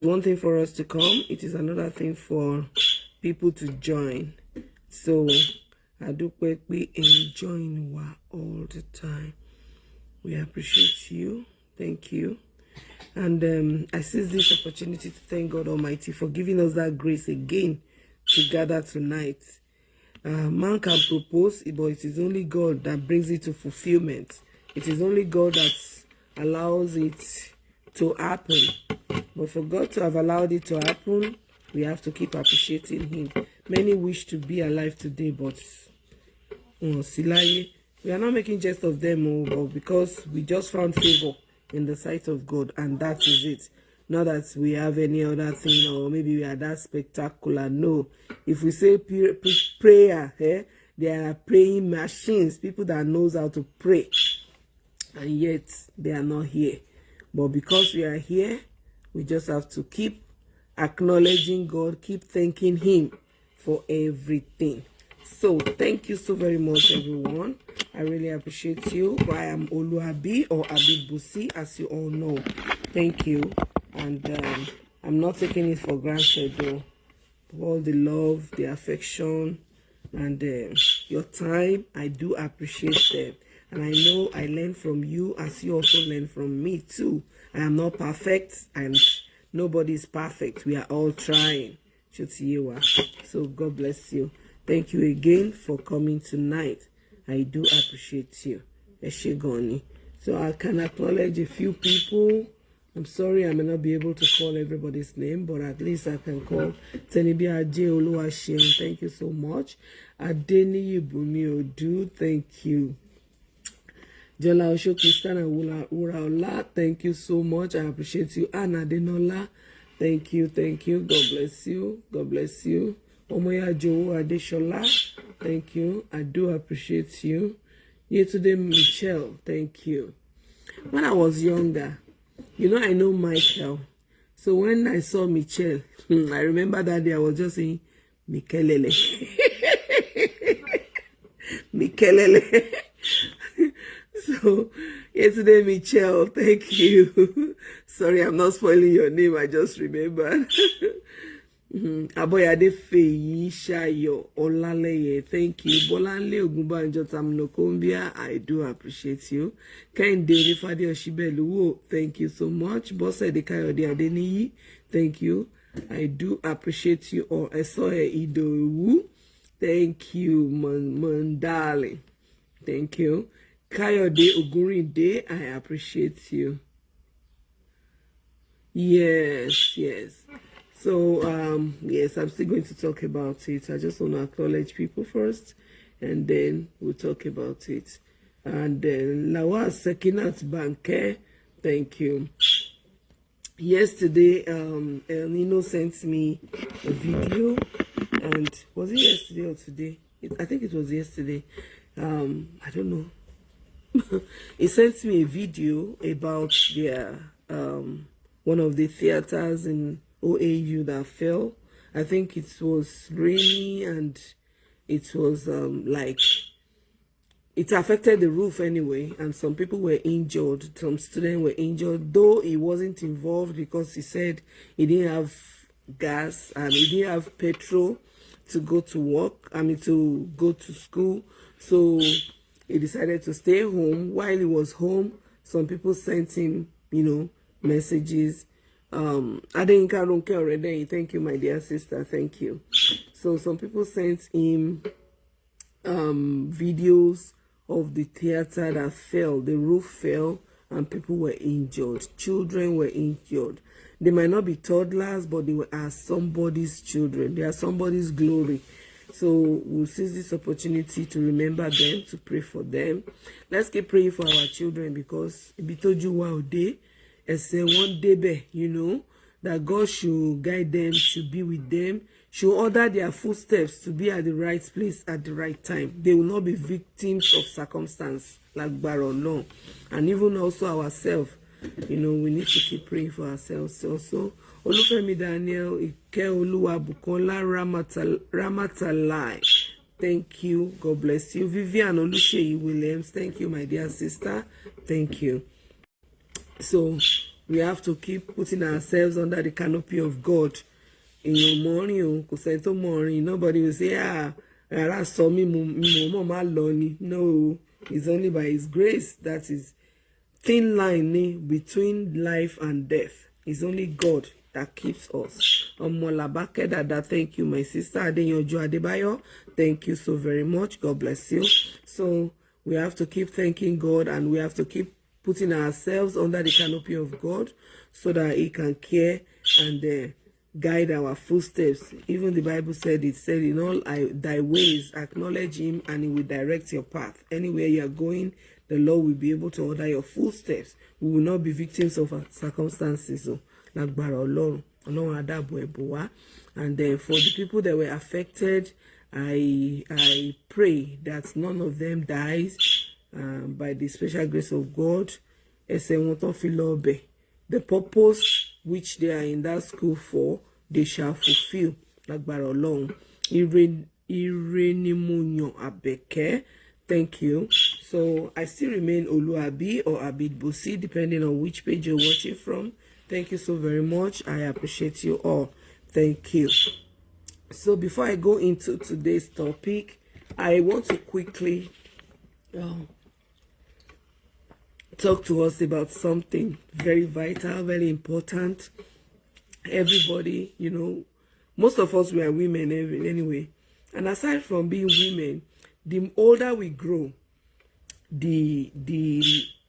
one thing for us to come, it is another thing for people to join. So I do quickly enjoying wa all the time. We appreciate you. Thank you. And I seize this opportunity to thank God Almighty for giving us that grace again to gather tonight. Man can propose, but it is only God that brings it to fulfillment. It is only God that allows it to happen. But for God to have allowed it to happen, we have to keep appreciating Him. Many wish to be alive today, but we are not making jest of them, but because we just found favor in the sight of God, and that is it. Not that we have any other thing, or maybe we are that spectacular. No. If we say prayer, they are praying machines, people that knows how to pray, and yet they are not here. But because we are here, we just have to keep acknowledging God, keep thanking Him for everything. So thank you so very much, everyone. I really appreciate you. I am Oluabi, or Abibusi, as you all know. Thank you. And I'm not taking it for granted, though. All the love, the affection, and your time, I do appreciate them. And I know I learn from you as you also learn from me too. I am not perfect, and nobody is perfect. We are all trying. So God bless you. Thank you again for coming tonight. I do appreciate you. Eshegoni. So I can acknowledge a few people. I'm sorry I may not be able to call everybody's name, but at least I can call Tenibia J. Oluwasheun. Thank you so much. Adeni Yibumi Odu. Thank you. Jola Osho Christiana Uraola. Thank you so much. I appreciate you. Anna Denola. Thank you. Thank you. God bless you. God bless you. Omoya Joe Adeshola. Thank you. I do appreciate you. Yesterday, Michelle. Thank you. When I was younger, I know Michael. So when I saw Michelle, I remember that day I was just saying, Mikelele. Mikelele. So, yesterday, Michelle, thank you. Sorry, I'm not spoiling your name. I just remembered. Aboyade Feyi Shayo Olaleye, thank you. Bolanle Ogunbanjo Tamnokombia, I do appreciate you. Kende Rifade Oshibeluwo, thank you so much. Bosse de Kayode Adeniyi, thank you. I do appreciate you all. Esoye Idowu, thank you, Mandali. Thank you. Kayode Ogurinde, I appreciate you. Yes, yes. So, yes, I'm still going to talk about it. I just want to acknowledge people first, and then we'll talk about it. And then, Lawa Sekinat Banke, thank you. Yesterday, El Nino sent me a video, and was it yesterday or today? I think it was yesterday. I don't know. He sent me a video about their, one of the theaters in OAU that fell. I think it was rainy, and it was like it affected the roof anyway, and some people were injured. Some students were injured, though he wasn't involved because he said he didn't have gas and he didn't have petrol to go to work. To go to school. So he decided to stay home. While he was home, some people sent him, messages. Adenka Ronke already. Thank you, my dear sister. Thank you. So some people sent him videos of the theater that fell. The roof fell and people were injured. Children were injured. They might not be toddlers, but they are somebody's children. They are somebody's glory. So we'll seize this opportunity to remember them, to pray for them. Let's keep praying for our children, because Bitoju wow day. Say one day, that God should guide them, should be with them, should order their footsteps to be at the right place at the right time. They will not be victims of circumstance like Baron, no. And even also ourselves, we need to keep praying for ourselves also. Olufemi Daniel, Ike Oluwa Bukola Ramatalai. Thank you. God bless you. Vivian Oluseyi Williams. Thank you, my dear sister. Thank you. So we have to keep putting ourselves under the canopy of God. In your morning, nobody will say, no, it's only by his grace. That is thin line between life and death. It's only God that keeps us. Thank you, my sister Adeyanju Adebayo. Thank you so very much. God bless you. So we have to keep thanking God, and we have to keep putting ourselves under the canopy of God so that he can care and guide our footsteps. Even the Bible said, it said, in all thy ways acknowledge him, and he will direct your path. Anywhere you are going, the Lord will be able to order your footsteps. We will not be victims of circumstances. So, and for the people that were affected, I pray that none of them dies by the special grace of God. The purpose which they are in that school for, they shall fulfill. Thank you. So I still remain Oluabi or Abid Bosi, depending on which page you're watching from. Thank you so very much. I appreciate you all. Thank you. So before I go into today's topic, I want to quickly talk to us about something very vital, very important. Everybody, most of us, we are women anyway. And aside from being women, the older we grow, the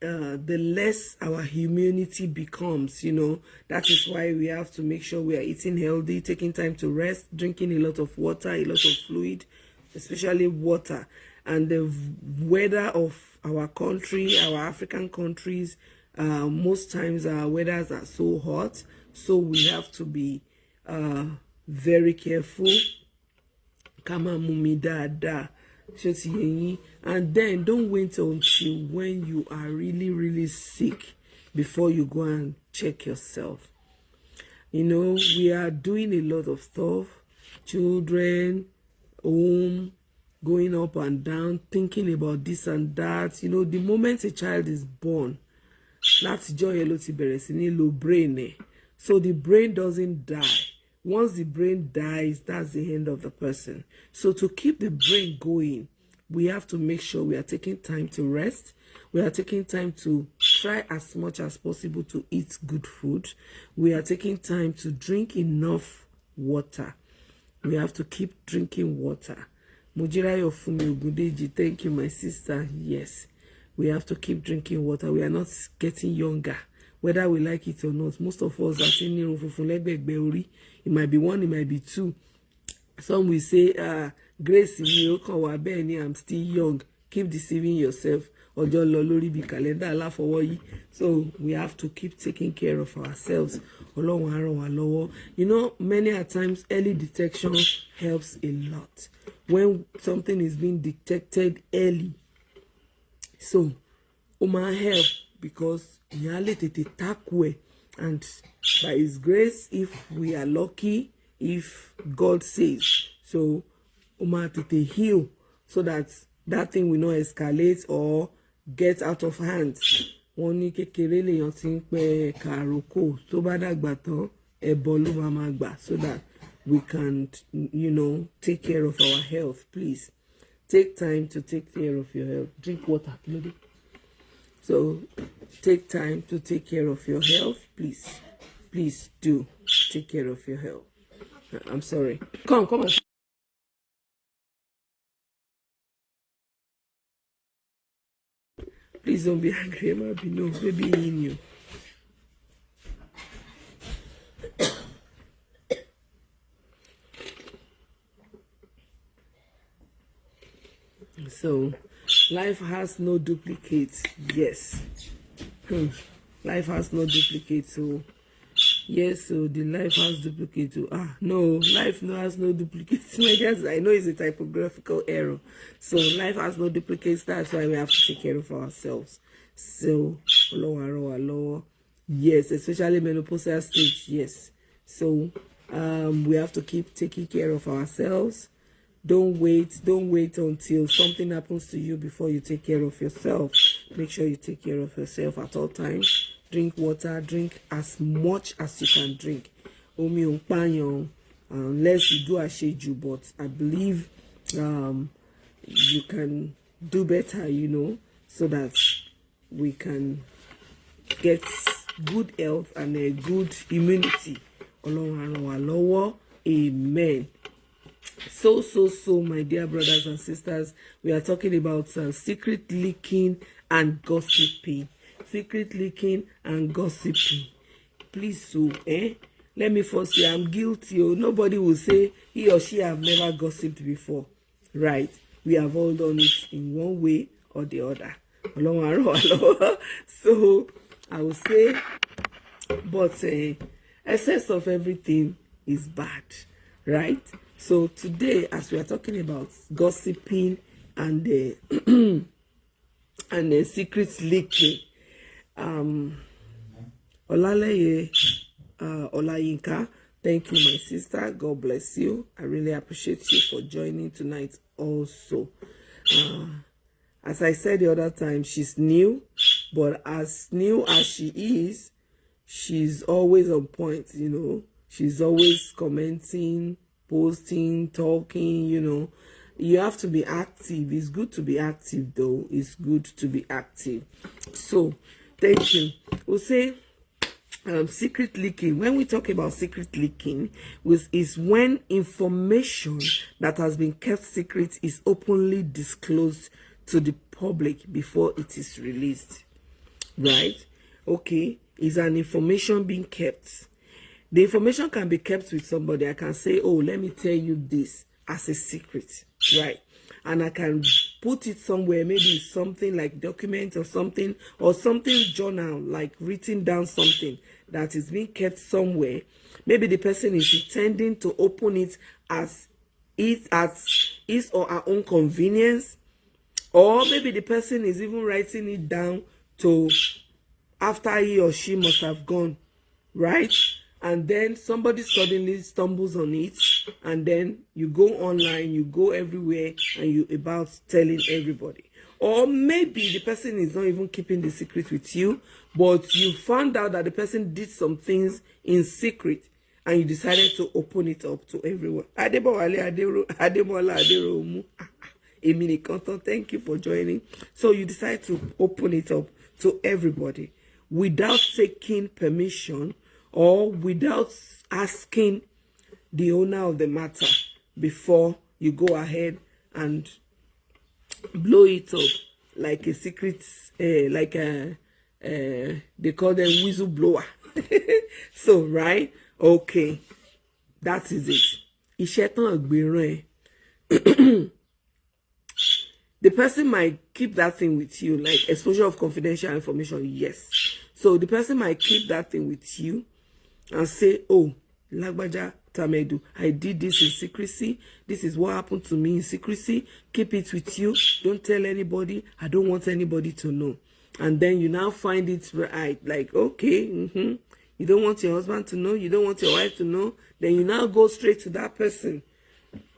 less our immunity becomes. That is why we have to make sure we are eating healthy, taking time to rest, drinking a lot of water, a lot of fluid, especially water. And the weather of our country, our African countries, most times our weathers are so hot, so we have to be very careful. And then don't wait until when you are really, really sick before you go and check yourself. We are doing a lot of stuff. Children, home, going up and down, thinking about this and that. The moment a child is born, that's joy low brain. So the brain doesn't die. Once the brain dies, that's the end of the person. So to keep the brain going, we have to make sure we are taking time to rest. We are taking time to try as much as possible to eat good food. We are taking time to drink enough water. We have to keep drinking water. Mujirayo Fumi Ogundeji, thank you, my sister. Yes, we have to keep drinking water. We are not getting younger, whether we like it or not. Most of us are saying, it might be one, it might be two. Some will say, Grace, I'm still young. Keep deceiving yourself. So we have to keep taking care of ourselves. Many a times early detection helps a lot. When something is being detected early, so might help, because and by his grace, if we are lucky, if God says so, heal, so that thing will not escalate or get out of hand. So that we can, take care of our health. Please take time to take care of your health. Drink water, please. So take time to take care of your health. Please do take care of your health. I'm sorry. Come on. Please don't be angry. No baby in you. So, life has no duplicate. Yes. Life has no duplicate. So, yes, so the life has duplicate too. No, life has no duplicates. I guess I know it's a typographical error. So life has no duplicates. That's why we have to take care of ourselves. So, yes, especially menopausal stage. Yes. So, we have to keep taking care of ourselves. Don't wait until something happens to you before you take care of yourself. Make sure you take care of yourself at all times. drink water, drink as much as you can drink. Omi ò ń pààyàn, unless you do àṣejù, but I believe you can do better, you know, so that we can get good health and a good immunity. Ọlọ́run á ràn wá lọ́wọ́. Amen. So, my dear brothers and sisters, we are talking about secret leaking and gossiping. Secret leaking and gossiping. Please, let me first say I'm guilty. Nobody will say he or she have never gossiped before, right? We have all done it in one way or the other. So I will say, but excess of everything is bad, right? So today, as we are talking about gossiping and and secret leaking, Olaleye Olayinka, thank you, my sister. God bless you. I really appreciate you for joining tonight also. As I said the other time, she's new, but as new as she is, she's always on point, you know. She's always commenting, posting, talking, you know. You have to be active. It's good to be active, though. It's good to be active. So, thank you. We'll say secret leaking. When we talk about secret leaking, is when information that has been kept secret is openly disclosed to the public before it is released, right? Okay, is an information being kept. The information can be kept with somebody. I can say, oh, let me tell you this as a secret, right? And I can put it somewhere, maybe something like document or something journal, like written down something that is being kept somewhere. Maybe the person is intending to open it at his or her own convenience, or maybe the person is even writing it down to after he or she must have gone, right? And then somebody suddenly stumbles on it, and then you go online, you go everywhere, and you about telling everybody. Or maybe the person is not even keeping the secret with you, but you found out that the person did some things in secret, and you decided to open it up to everyone. Thank you for joining. So you decide to open it up to everybody without taking permission or without asking the owner of the matter before you go ahead and blow it up like a secret, like a they call them whistleblower. So, right? Okay, that is it. The person might keep that thing with you, like exposure of confidential information, yes. So the person might keep that thing with you and say, oh, Lagbaja Tamedu, I did this in secrecy. This is what happened to me in secrecy. Keep it with you. Don't tell anybody. I don't want anybody to know. And then you now find it right, like, okay, you don't want your husband to know. You don't want your wife to know. Then you now go straight to that person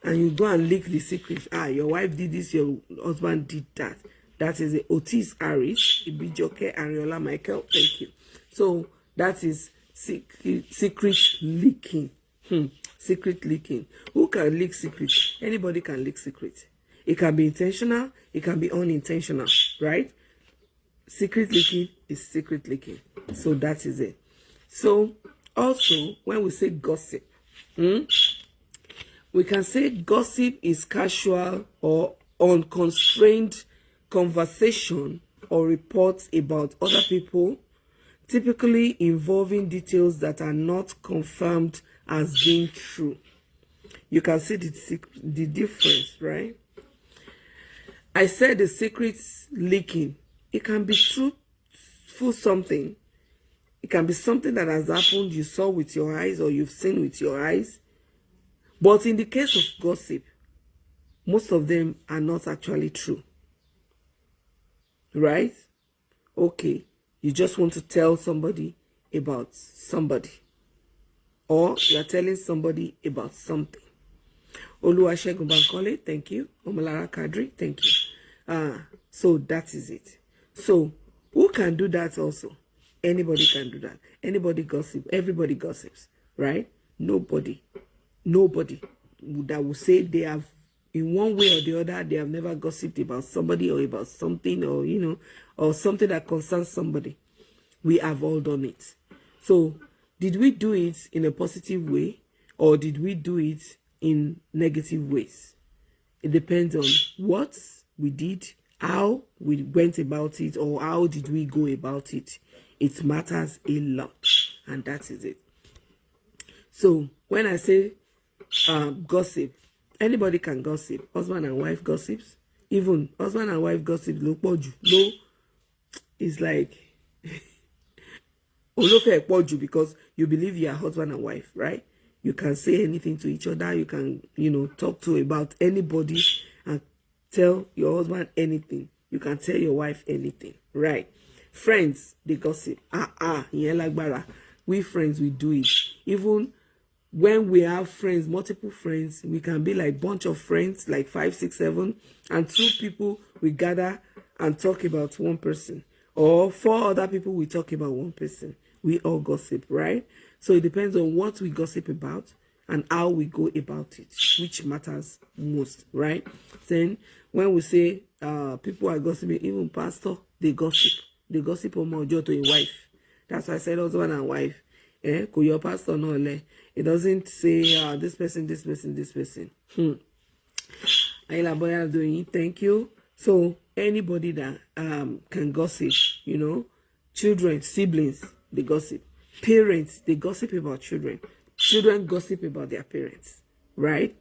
and you go and leak the secret. Your wife did this, your husband did that. That is the Otis Harris, Ibijoke, Ariola Michael. Thank you. So that is secret leaking. Secret leaking. Who can leak secret? Anybody can leak secret. It can be intentional. It can be unintentional, right? Secret leaking is secret leaking. So that is it. So also, when we say gossip, we can say gossip is casual or unconstrained conversation or reports about other people, typically involving details that are not confirmed as being true. You can see the difference, right? I said the secrets leaking. It can be truthful something. It can be something that has happened, you saw with your eyes or you've seen with your eyes. But in the case of gossip, most of them are not actually true. Right? Okay. You just want to tell somebody about somebody. Or you are telling somebody about something. Oluwasegun Bankole, thank you. Omolara Kadri, thank you. So that is it. So who can do that also? Anybody can do that. Anybody gossip. Everybody gossips, right? Nobody that will say they have, in one way or the other, they have never gossiped about somebody or about something, or or something that concerns somebody. We have all done it. So did we do it in a positive way, or did we do it in negative ways? It depends on what we did, how we went about it, or how did we go about it. It matters a lot, and that is it. So when I say gossip, anybody can gossip. Husband and wife gossips. Even husband and wife gossip. No, it's like because you believe you are husband and wife, right? You can say anything to each other. You can, talk to about anybody and tell your husband anything. You can tell your wife anything, right? Friends, they gossip. We friends, we do it. Even when we have friends, multiple friends, we can be like bunch of friends, like 5, 6, 7, and 2 people we gather and talk about one person, or 4 other people we talk about one person. We all gossip, right? So it depends on what we gossip about and how we go about it, which matters most, right? Then when we say people are gossiping, even pastor, they gossip. They gossip on my to a wife. That's why I said husband and wife. Could your pastor no le? It doesn't say this person, this person, this person. Doing thank you. So anybody that can gossip, children, siblings, they gossip. Parents, they gossip about children. Children gossip about their parents, right?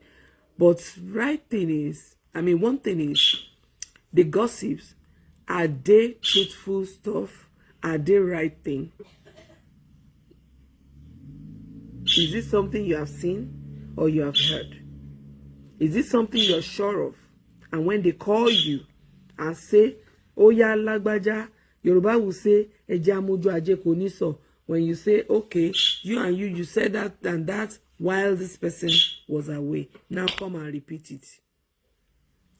But one thing is, the gossips, are they truthful stuff? Are they right thing? Is it something you have seen or you have heard? Is it something you're sure of? And when they call you and say, oh yeah, lagbaja, Yoruba will say, eja mojo aje ko ni so. When you say, okay, you said that and that while this person was away. Now come and repeat it.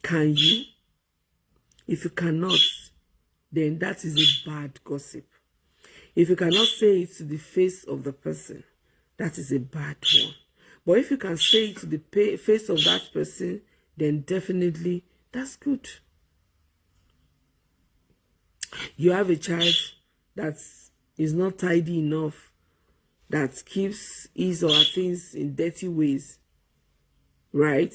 Can you? If you cannot, then that is a bad gossip. If you cannot say it to the face of the person, that is a bad one. But if you can say it to the face of that person, then definitely that's good. You have a child that is not tidy enough, that keeps his or her things in dirty ways, right?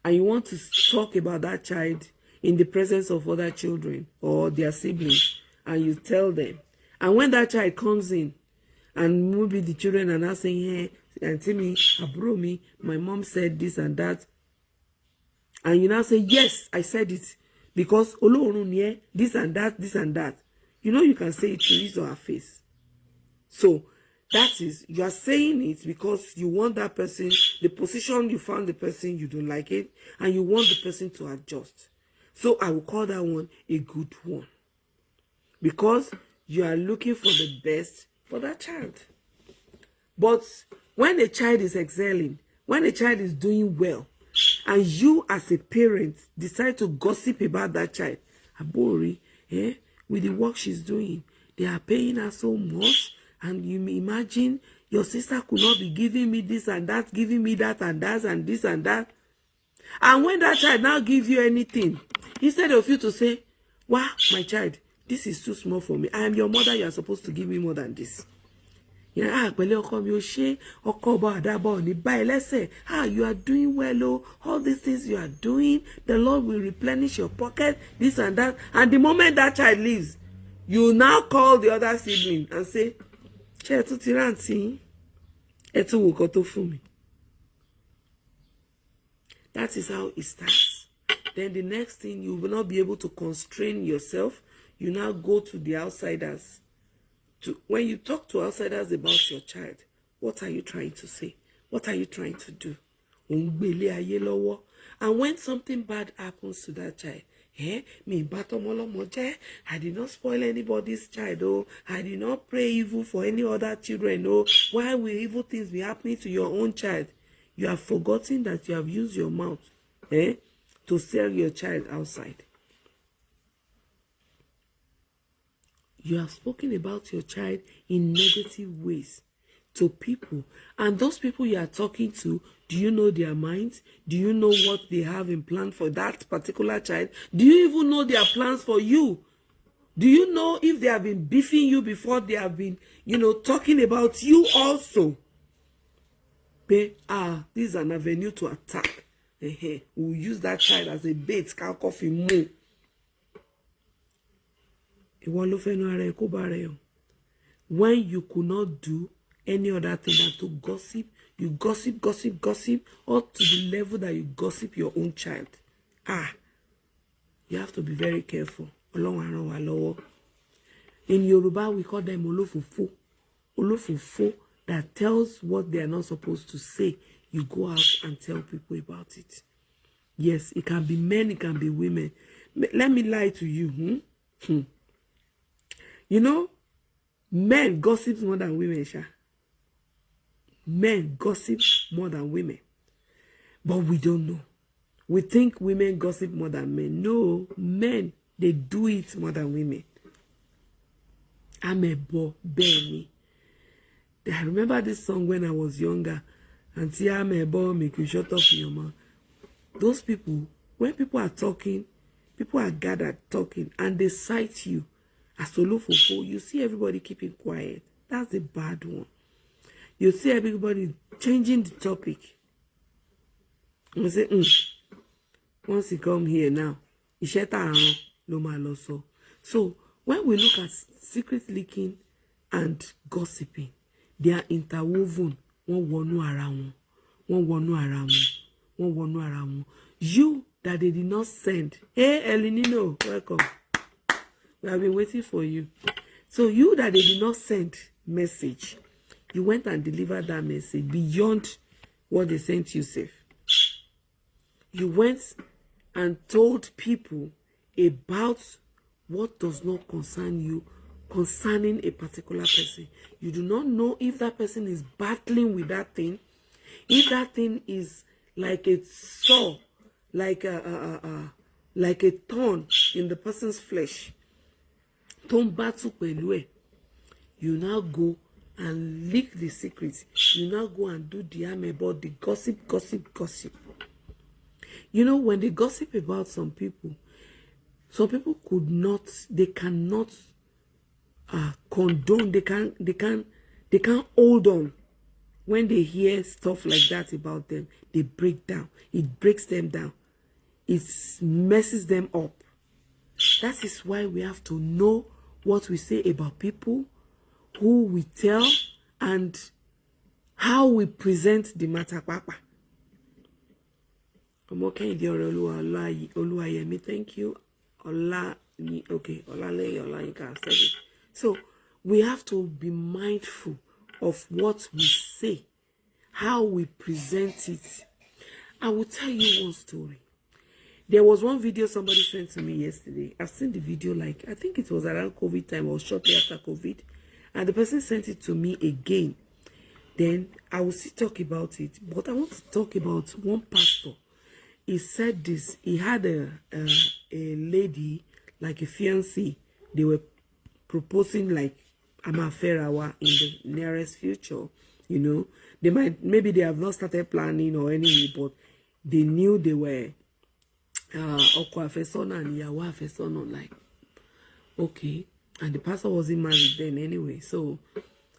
And you want to talk about that child in the presence of other children or their siblings, and you tell them. And when that child comes in, and maybe the children are not saying, hey, auntie me, abro me, my mom said this and that, and you now say, yes, I said it, because this and that, this and that. You can say it to his or her face. So that is, you are saying it because you want that person, the position you found the person, you don't like it, and you want the person to adjust. So I will call that one a good one, because you are looking for the best for that child. But when a child is excelling, when a child is doing well, and you as a parent decide to gossip about that child, Abori, with the work she's doing, they are paying her so much, and you imagine your sister could not be giving me this and that, giving me that and that and this and that. And when that child now gives you anything, instead of you to say, wow, my child, this is too small for me. I am your mother, you are supposed to give me more than this. You are doing well, oh, all these things you are doing, the Lord will replenish your pocket, this and that. And the moment that child leaves, you now call the other sibling and say, that is how it starts. Then the next thing, you will not be able to constrain yourself. You now go to the outsiders. When you talk to outsiders about your child, what are you trying to say? What are you trying to do? And when something bad happens to that child, I did not spoil anybody's child, oh, I did not pray evil for any other children, oh, why will evil things be happening to your own child? You have forgotten that you have used your mouth to sell your child outside. you have spoken about your child in negative ways to people. And those people you are talking to, do you know their minds? Do you know what they have in plan for that particular child? Do you even know their plans for you? Do you know if they have been beefing you before they have been, talking about you also? This is an avenue to attack. We'll use that child as a bait. Coffee more. When you could not do any other thing than to gossip, you gossip, or to the level that you gossip your own child. You have to be very careful. In Yoruba, we call them olofofo. Olofofo that tells what they are not supposed to say. You go out and tell people about it. Yes, it can be men, it can be women. Let me lie to you. Men gossip more than women, Sha. Men gossip more than women. But we don't know. We think women gossip more than men. No, men, they do it more than women. I'm a boy, Benny. I remember this song when I was younger. And see, I'm a boy, make you shut up your mouth. Those people, when people are talking, people are gathered talking, and they cite you as olofofo, you see everybody keeping quiet. That's the bad one. You see everybody changing the topic. You say, once you come here now, so when we look at secret leaking and gossiping, they are interwoven. You that they did not send. Hey, Elinino, welcome. We have been waiting for you. So you that they did not send message, you went and delivered that message beyond what they sent you safe. You went and told people about what does not concern you concerning a particular person. You do not know if that person is battling with that thing, if that thing is like a saw, like a thorn in the person's flesh. You now go and leak the secrets. You now go and do the arm about the gossip. When they gossip about some people could not, they cannot condone, they can't hold on. When they hear stuff like that about them, they break down. It breaks them down. It messes them up. That is why we have to know what we say about people, who we tell, and how we present the matter. Papa. Okay, thank you. Okay, so we have to be mindful of what we say, how we present it. I will tell you one story. There was one video somebody sent to me yesterday. I've seen the video, I think it was around COVID time or shortly after COVID. And the person sent it to me again. Then I will still talk about it. But I want to talk about one pastor. He said this. He had a lady, like a fiancé. They were proposing Amaferawa in the nearest future. Maybe they have not started planning or anything, but they knew they were Okwafesona and Yawafesona, okay. And the pastor wasn't married then anyway, so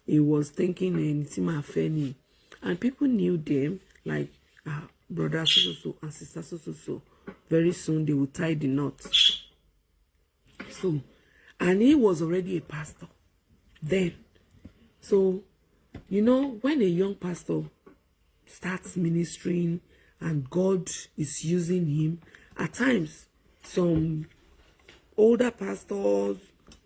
he was thinking Nitima Feni. And people knew them, brother so and sister so. Very soon they would tie the knots. So, and he was already a pastor then. So, when a young pastor starts ministering and God is using him, at times, some older pastors,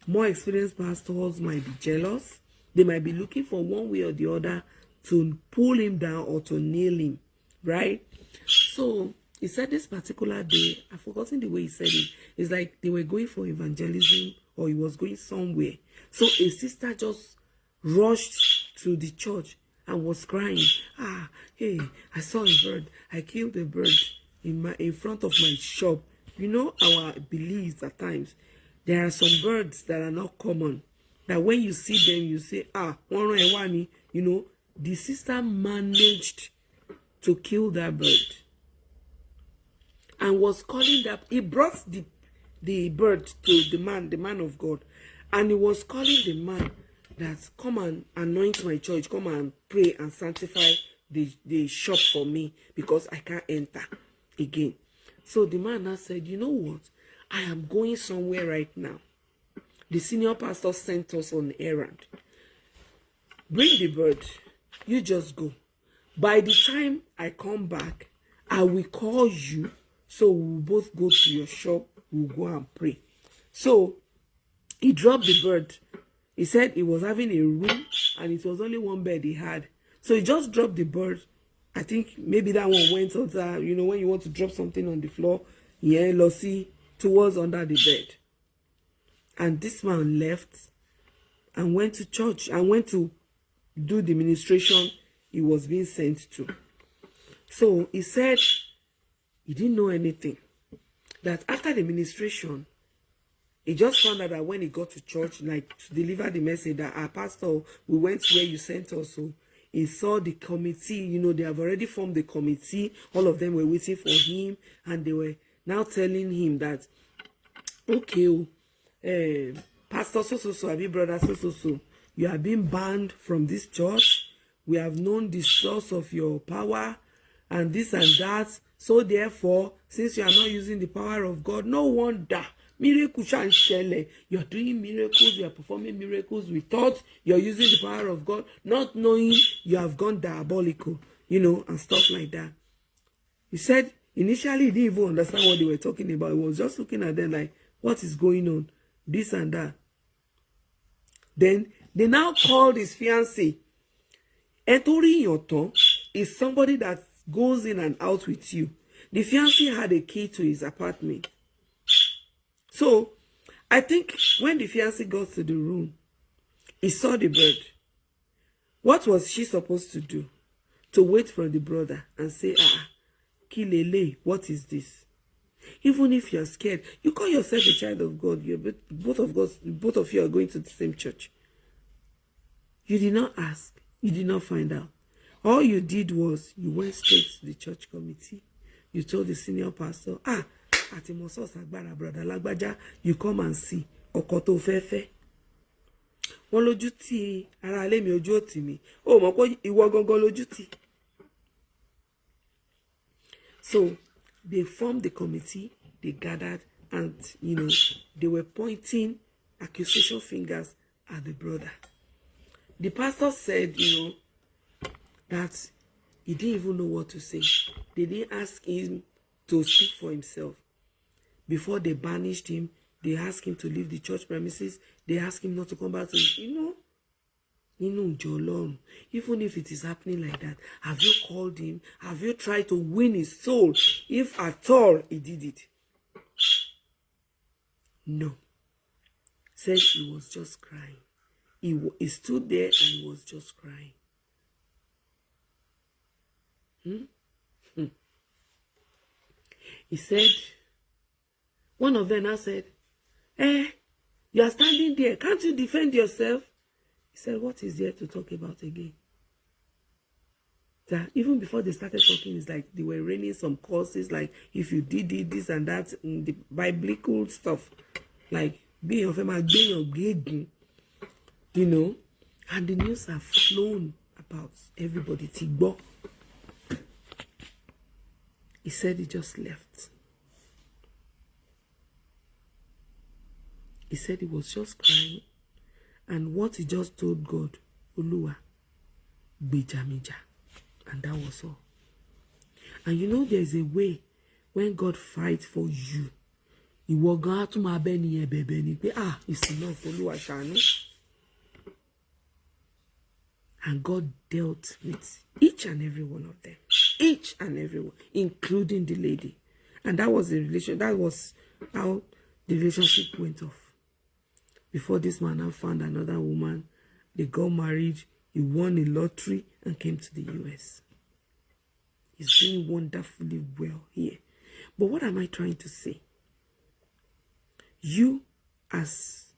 more experienced pastors might be jealous. They might be looking for one way or the other to pull him down or to nail him, right? So he said this particular day, I've forgotten the way he said it. It's like they were going for evangelism or he was going somewhere. So a sister just rushed to the church and was crying. Hey, I saw a bird. I killed a bird in front of my shop. Our beliefs at times, there are some birds that are not common. that when you see them, you say, ah, you know, the sister managed to kill that bird and was calling that. He brought the bird to the man of God, and he was calling the man that, come and anoint my church, come and pray and sanctify the shop for me, because I can't enter again. So the man now said, you know what, I am going somewhere right now. The senior pastor sent us on errand. Bring the bird, you just go. By the time I come back, I will call you, so we'll both go to your shop, we'll go and pray. So he dropped the bird. He said he was having a room and it was only one bed he had. So he just dropped the bird. I think maybe that one went under, you know, when you want to drop something on the floor, yeah, Lossy, towards under the bed. And this man left and went to church and went to do the ministration he was being sent to. So he said he didn't know anything. That after the ministration, he just found out that when he got to church, like to deliver the message that our pastor, we went where you sent us. So he saw the committee, you know, they have already formed the committee. All of them were waiting for him, and they were now telling him that, okay, Pastor so, Abi brother so, you have been banned from this church. We have known the source of your power and this and that. So therefore, since you are not using the power of God, no wonder miracles and shele. You're doing miracles, you are performing miracles. We thought you're using the power of God, not knowing you have gone diabolical, you know, and stuff like that. He said initially he didn't even understand what they were talking about. He was just looking at them like, what is going on? This and that. Then they now called his fiancée. Entering your tongue is somebody that goes in and out with you. The fiancé had a key to his apartment. So I think when the fiancé got to the room, he saw the bird. What was she supposed to do? To wait for the brother and say, Kilele, what is this? Even if you're scared, you call yourself a child of God. Both of you are going to the same church. You did not ask. You did not find out. All you did was you went straight to the church committee. You told the senior pastor, Atimoso Sagbara, brother Lagbaja, you come and see. Okoto fefe. Wọ́n lójú tì, ara ilé mi ojú ò tì mí. Ó mọ̀ pé ìwọ gangan lójú tì. So they formed the committee, they gathered, and you know, they were pointing accusation fingers at the brother. The pastor said, you know, that he didn't even know what to say. They didn't ask him to speak for himself. Before they banished him, they asked him to leave the church premises. They asked him not to come back to, you know, Jolon. Even if it is happening like that, have you called him? Have you tried to win his soul? If at all he did it. No. Said he was just crying. He stood there and he was just crying. He said, one of them now said, you are standing there. Can't you defend yourself? He said, what is there to talk about again? That even before they started talking, it's like they were raining some courses, like if you did it, this and that, the biblical stuff. Like, being of him, you know, and the news have flown about everybody. Tigbo. He said he just left. He said he was just crying. And what he just told God, Oluwa, Bijamija. And that was all. And you know there's a way when God fights for you. It's enough, Oluwa Shanu. And God dealt with each and every one of them. Each and every one, including the lady. And that was the relation. That was how the relationship went off. Before this man now found another woman, they got married, he won a lottery and came to the US. He's doing wonderfully well here. But what am I trying to say? You, as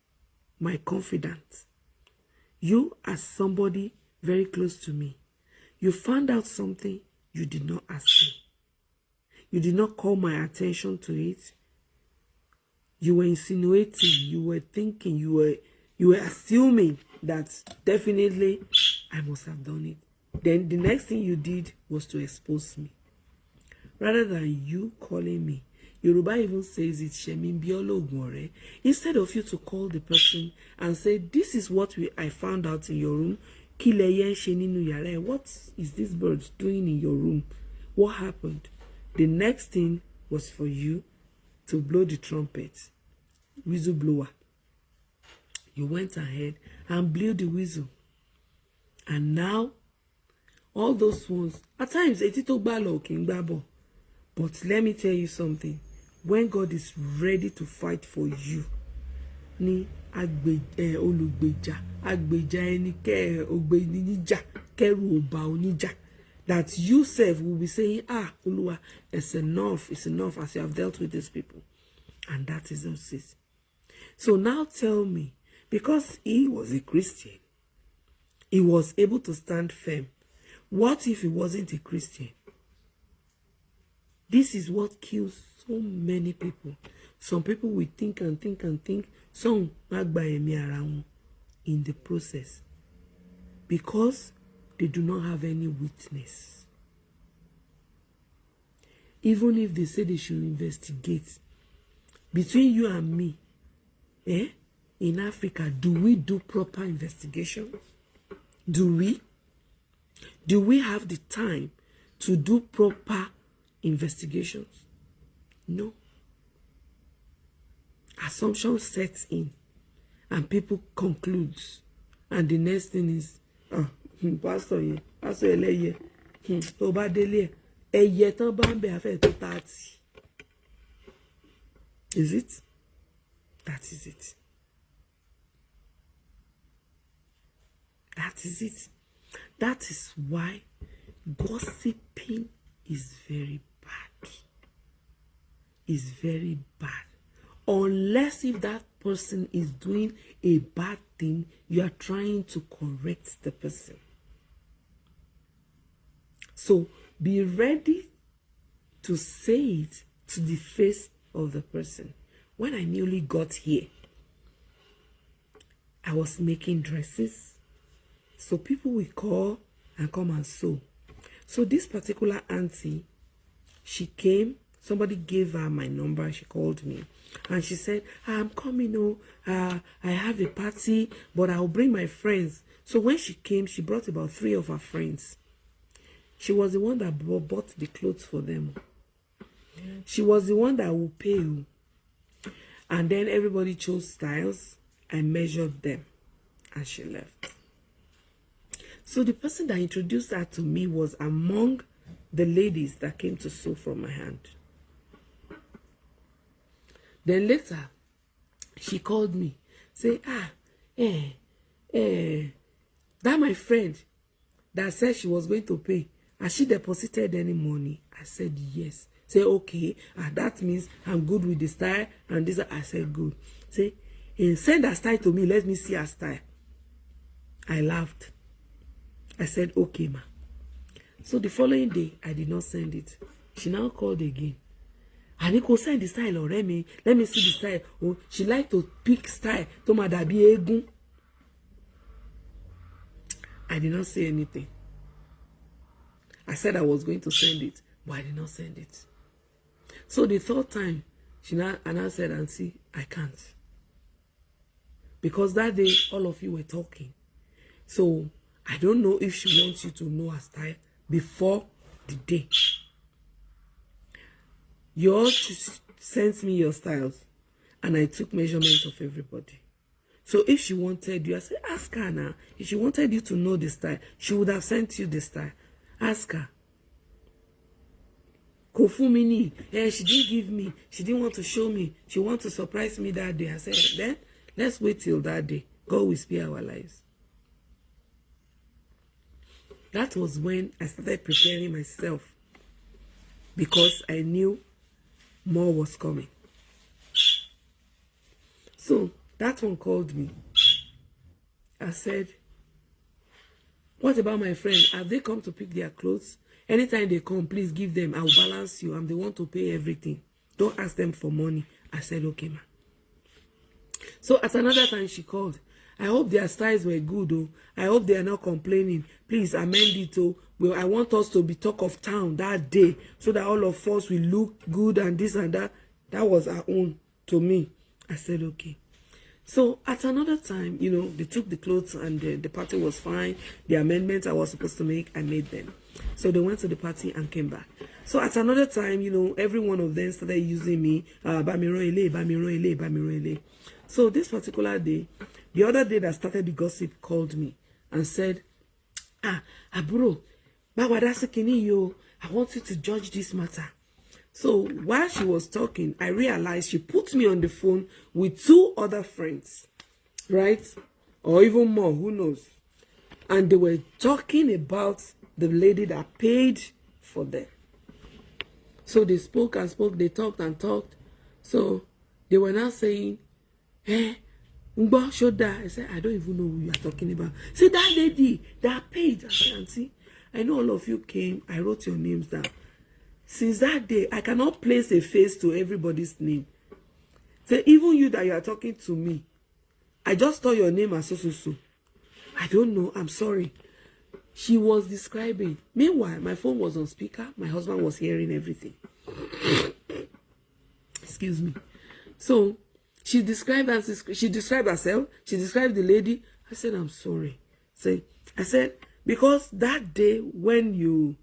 my confidant, You, as somebody very close to me, you found out something you did not ask me. You did not call my attention to it. You were insinuating, you were thinking, you were assuming that definitely I must have done it. Then the next thing you did was to expose me. Rather than you calling me, Yoruba even says it, Shemin Biolo Ogunore. Instead of you to call the person and say, this is what I found out in your room. What is this bird doing in your room? What happened? The next thing was for you to blow the trumpet. Whistle blower. You went ahead and blew the whistle. And now, all those ones, at times, but let me tell you something. When God is ready to fight for you, ni olugbeja, agbeja eni ke ogbenija, keru oba onija, that you self will be saying, Oluwa, it's enough as you have dealt with these people. And that is us. So now tell me, because he was a Christian, he was able to stand firm. What if he wasn't a Christian? This is what kills so many people. Some people will think and think and think. Some in the process. Because they do not have any witness. Even if they say they should investigate. Between you and me, in Africa, do we do proper investigation? Do we? Do we have the time to do proper investigations? No. Assumption sets in and people conclude, and the next thing is pastor eleye tó bá délé ẹyẹ tán bá ń bẹ afẹ́ tó 30. Is it? That is it. That is it. That is why gossiping is very bad. Is very bad. Unless if that person is doing a bad thing, you are trying to correct the person. So be ready to say it to the face of the person. When I newly got here, I was making dresses. So people will call and come and sew. So this particular auntie, she came, somebody gave her my number, she called me. And she said, I'm coming, I have a party, but I'll bring my friends. So when she came, she brought about 3 of her friends. She was the one that bought the clothes for them. She was the one that will pay you. And then everybody chose styles. I measured them. And she left. So the person that introduced her to me was among the ladies that came to sew from my hand. Then later, she called me, say, that my friend that said she was going to pay, has she deposited any money? I said, yes. Say, okay, that means I'm good with the style, and this, I said, good. Say, send her style to me, let me see her style. I laughed. I said, okay, ma. So the following day, I did not send it. She now called again. And he could send the style already. Let me see the style. Oh, she liked to pick style. To madabi egun. I did not say anything. I said I was going to send it, but I did not send it. So the 3rd time, she now said, Auntie, I can't. Because that day, all of you were talking. So I don't know if she wants you to know her style before the day. You all sent me your styles, and I took measurements of everybody. So if she wanted you, I said, ask her now. If she wanted you to know the style, she would have sent you the style. Ask her. Kofumini, she didn't give me. She didn't want to show me. She wanted to surprise me that day. I said, then let's wait till that day. God will spare our lives. That was when I started preparing myself, because I knew more was coming. So that one called me. I said, What about my friend? Have they come to pick their clothes? Anytime they come, please give them. I'll balance you. I'm the one to pay everything. Don't ask them for money. I said, okay, ma. So at another time, she called. I hope their styles were good, oh. I hope they are not complaining. Please amend it, oh. Well, I want us to be talk of town that day so that all of us will look good and this and that. That was her own to me. I said, okay. So at another time, you know, they took the clothes and the party was fine. The amendments I was supposed to make, I made them. So they went to the party and came back. So at another time, you know, every one of them started using me. So this particular day, the other day that started the gossip called me and said, Aburo, I want you to judge this matter. So while she was talking, I realized she put me on the phone with 2 other friends, right? Or even more, who knows? And they were talking about the lady that paid for them. So they spoke and spoke, they talked and talked. So they were now saying, Shoda. I said, I don't even know who you are talking about. Say, that lady that paid. I said, Auntie, I know all of you came. I wrote your names down. Since that day, I cannot place a face to everybody's name. So even you that you are talking to me, I just saw your name as so. I don't know. I'm sorry. She was describing. Meanwhile, my phone was on speaker. My husband was hearing everything. Excuse me. So she described herself. She described the lady. I said, I'm sorry. I said, because that day when you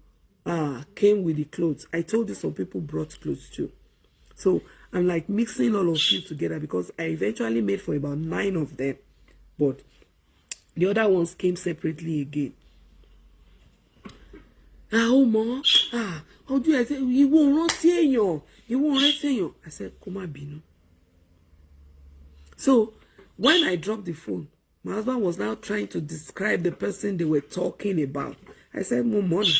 came with the clothes, I told you some people brought clothes too. So I'm like mixing all of you together because I eventually made for about 9 of them, but the other ones came separately again. Oh mom, how do I say you won't run you? You won't run you. I said, Koma Binu. So when I dropped the phone, my husband was now trying to describe the person they were talking about. I said, Momona.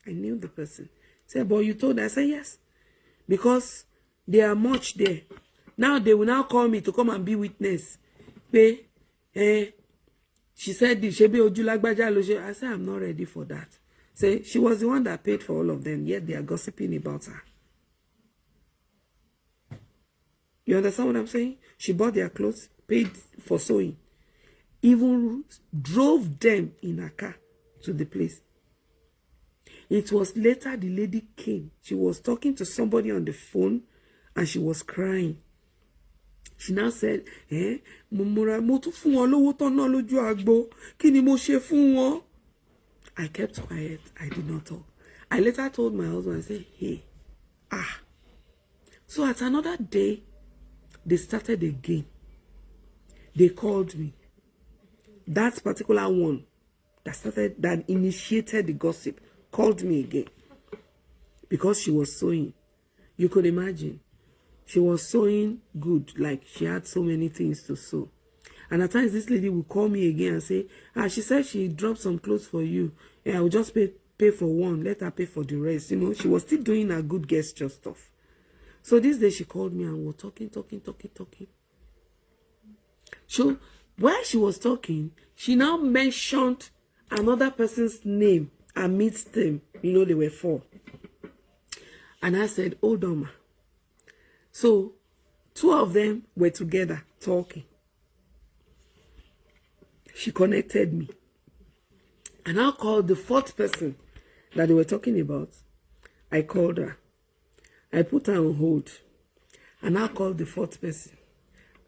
I knew the person. He said, but you told her? I said, yes. Because they are much there. Now they will now call me to come and be witness. She said, I said, I'm not ready for that. Say, she was the one that paid for all of them, yet they are gossiping about her. You understand what I'm saying? She bought their clothes, paid for sewing, even drove them in a car to the place. It was later the lady came. She was talking to somebody on the phone and she was crying. She now said, I kept quiet. I did not talk. I later told my husband, I said, hey, So at another day, they started again. They called me. That particular one that initiated the gossip called me again because she was sewing. You could imagine. She was sewing good, like she had so many things to sew. And at times this lady will call me again and say, she said she dropped some clothes for you. I will just pay for one, let her pay for the rest. You know, she was still doing her good gesture stuff. So this day she called me and we were talking. So while she was talking, she now mentioned another person's name amidst them. You know, they were 4. And I said, hold on, ma. So 2 of them were together talking. She connected me. And I called the 4th person that they were talking about. I called her. I put her on hold. And I called the 4th person.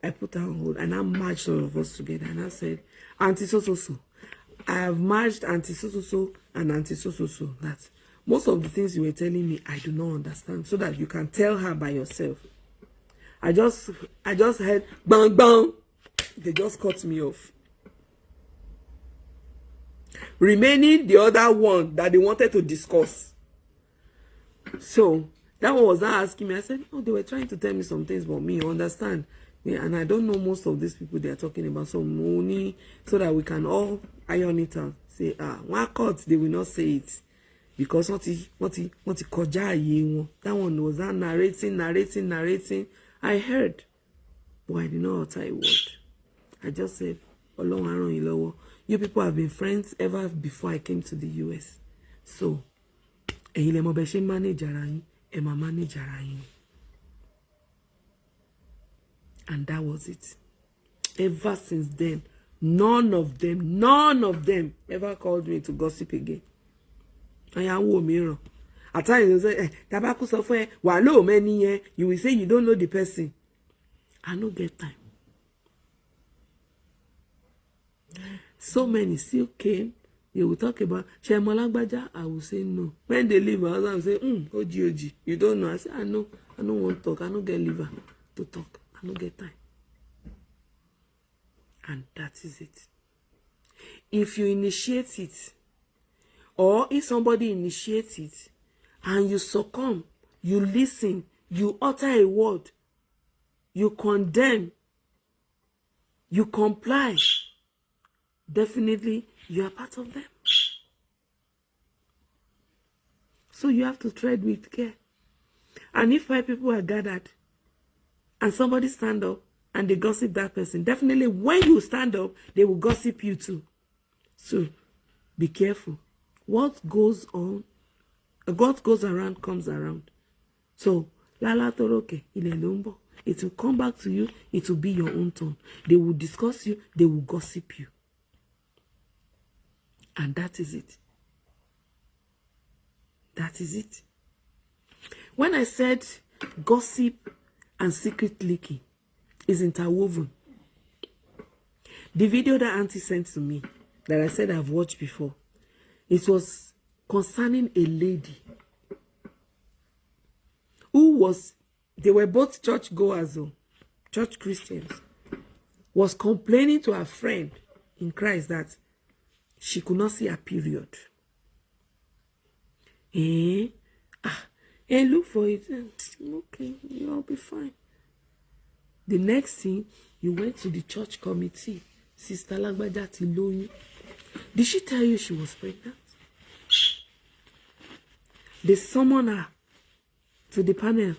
I put her on hold. And I merged all of us together. And I said, Auntie so. I have merged Auntie so and Auntie so. That most of the things you were telling me, I do not understand. So that you can tell her by yourself. I just heard bang bang. They just cut me off. Remaining the other one that they wanted to discuss. So that one was not asking me. I said, oh, they were trying to tell me some things about me. You understand? Yeah, and I don't know most of these people they are talking about. So money, so that we can all iron it out. Say, one court, they will not say it. Because what he koja. That one was that narrating. I heard, but I did not utter a word. I just said, You people have been friends ever before I came to the US. So, manage manage. And that was it. Ever since then, none of them ever called me to gossip again. I am mirror. At times they say, Tabaku software, walo many, you will say you don't know the person. I don't get time. So many still came. They will talk about Shemolagbaja. I will say no. When they leave, I will say, Oji, you don't know. I say, I know. I don't want to talk. I don't get liver to talk. I don't get time. And that is it. If you initiate it, or if somebody initiates it, and you succumb, you listen, you utter a word, you condemn, you comply, definitely you are part of them. So you have to tread with care. And if 5 people are gathered and somebody stand up and they gossip that person, definitely when you stand up, they will gossip you too. So be careful. What goes around comes around. So lala toroke ilelombo. It will come back to you. It will be your own turn. They will discuss you. They will gossip you. And that is it. That is it. When I said gossip and secret leaking is interwoven, the video that Auntie sent to me that I said I've watched before, it was concerning a lady who they were both church goers, church Christians, was complaining to her friend in Christ that she could not see her period. Look for it. Okay, you'll be fine. The next thing, you went to the church committee. Sister Lagbaja ti lóyún. Did she tell you she was pregnant? They summon her to the panel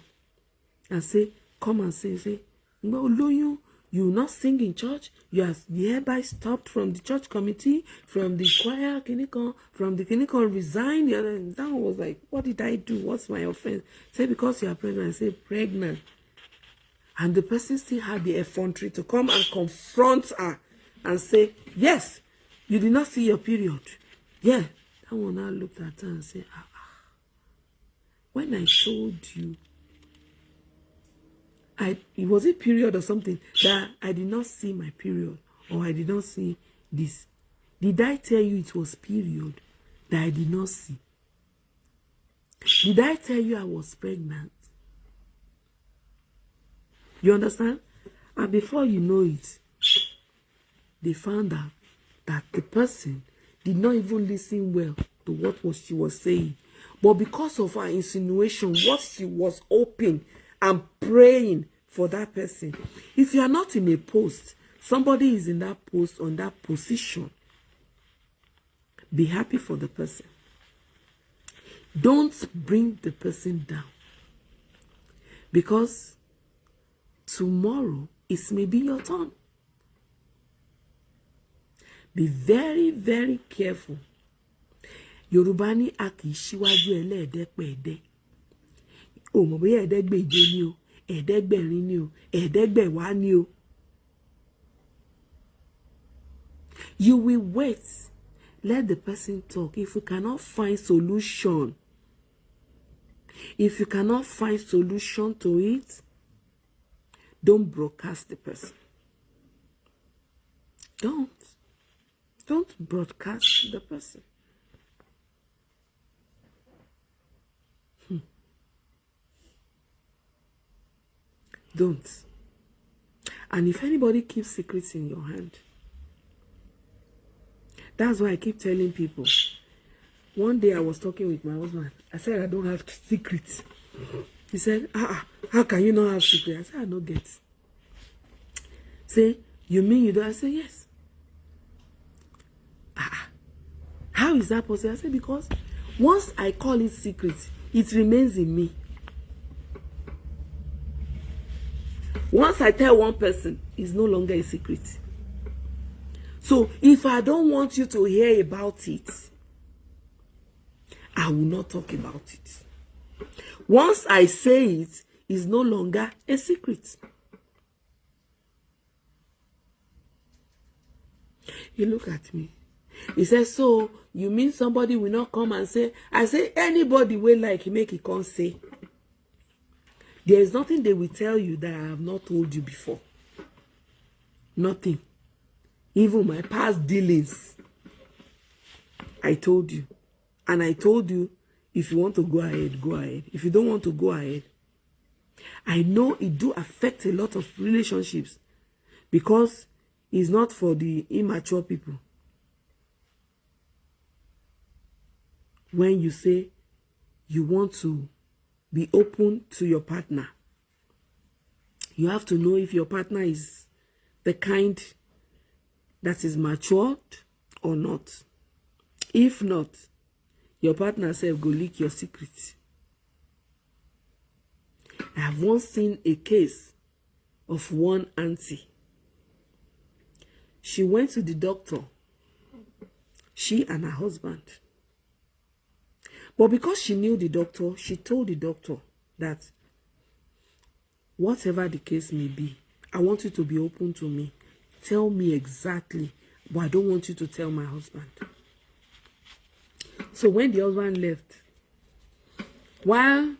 and say, come and say, no, lóyún, you will not sing in church. You are hereby stopped from the church committee, from the choir, from the clinical, resign. And that one was like, what did I do? What's my offense? Say, because you are pregnant. I say, pregnant. And the person still had the effrontery to come and confront her and say, yes, you did not see your period. Yeah. That one now looked at her and said, when I told you, it was a period or something that I did not see my period, or I did not see this. Did I tell you it was period that I did not see? Did I tell you I was pregnant? You understand? And before you know it, they found out that the person did not even listen well to what she was saying. But because of her insinuation, what she was hoping and praying for that person. If you are not in a post, somebody is in that post, on that position, be happy for the person. Don't bring the person down. Because tomorrow it may be your turn. Be very, very careful. Yorùbá ní a kì í ṣíwájú ẹlẹ́ẹ̀dẹ́pẹ̀ẹ́dẹ́. O mọ̀ bóyá ẹ̀ẹ́dẹ́gbèje ni o, ẹ̀ẹ́dẹ́gbẹ̀rin ni o, ẹ̀ẹ́dẹ́gbẹ̀wá ni o. You will wait. Let the person talk. If you cannot find solution, to it, don't broadcast the person. Don't broadcast the person. Don't. And if anybody keeps secrets in your hand, that's why I keep telling people. One day I was talking with my husband. I said, I don't have secrets. He said, how can you not have secrets? I said, I don't get. Say, you mean you don't? I said, yes. How is that possible? I said, because once I call it secret, it remains in me. Once I tell one person, it's no longer a secret. So if I don't want you to hear about it, I will not talk about it. Once I say it, it's no longer a secret. You look at me. He says, so you mean somebody will not come and say? I say, anybody will like make it come say. There is nothing they will tell you that I have not told you before. Nothing. Even my past dealings, I told you. And I told you, if you want to go ahead, go ahead. If you don't want to go ahead. I know it do affect a lot of relationships because it's not for the immature people. When you say you want to be open to your partner, you have to know if your partner is the kind that is matured or not. If not, your partner said go leak your secret. I have once seen a case of one auntie. She went to the doctor, she and her husband. But because she knew the doctor, she told the doctor that whatever the case may be, I want you to be open to me. Tell me exactly, but I don't want you to tell my husband. So when the husband left, while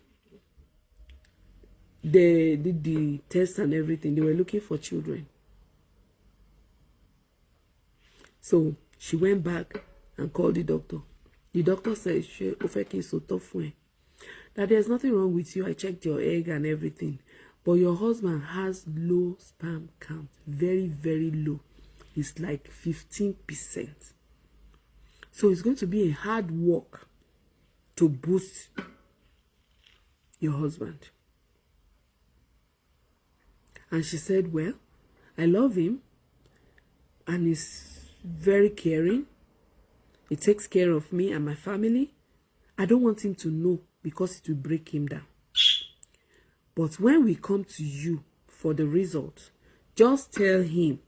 they did the test and everything, they were looking for children. So she went back and called the doctor. The doctor said, that there's nothing wrong with you. I checked your egg and everything. But your husband has low sperm count. Very, very low. It's like 15%. So it's going to be a hard work to boost your husband. And she said, well, I love him. And he's very caring. He takes care of me and my family. I don't want him to know because it will break him down. But when we come to you for the result, just tell him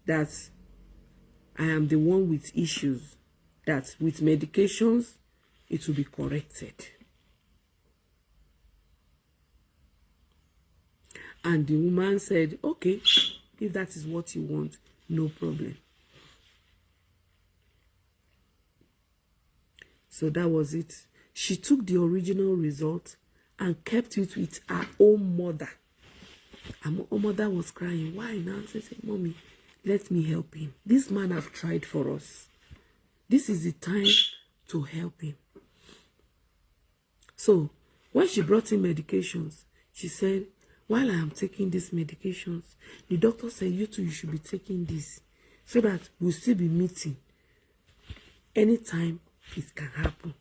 that I am the one with issues, that with medications, it will be corrected. And the woman said, okay, if that is what you want, no problem. So that was it. She took the original result and kept it with her own mother. And her mother was crying. Why now? She said, Mommy, let me help him. This man have tried for us. This is the time to help him. So when she brought in medications, she said, while I am taking these medications, the doctor said, you too, you should be taking this so that we'll still be meeting anytime it can happen.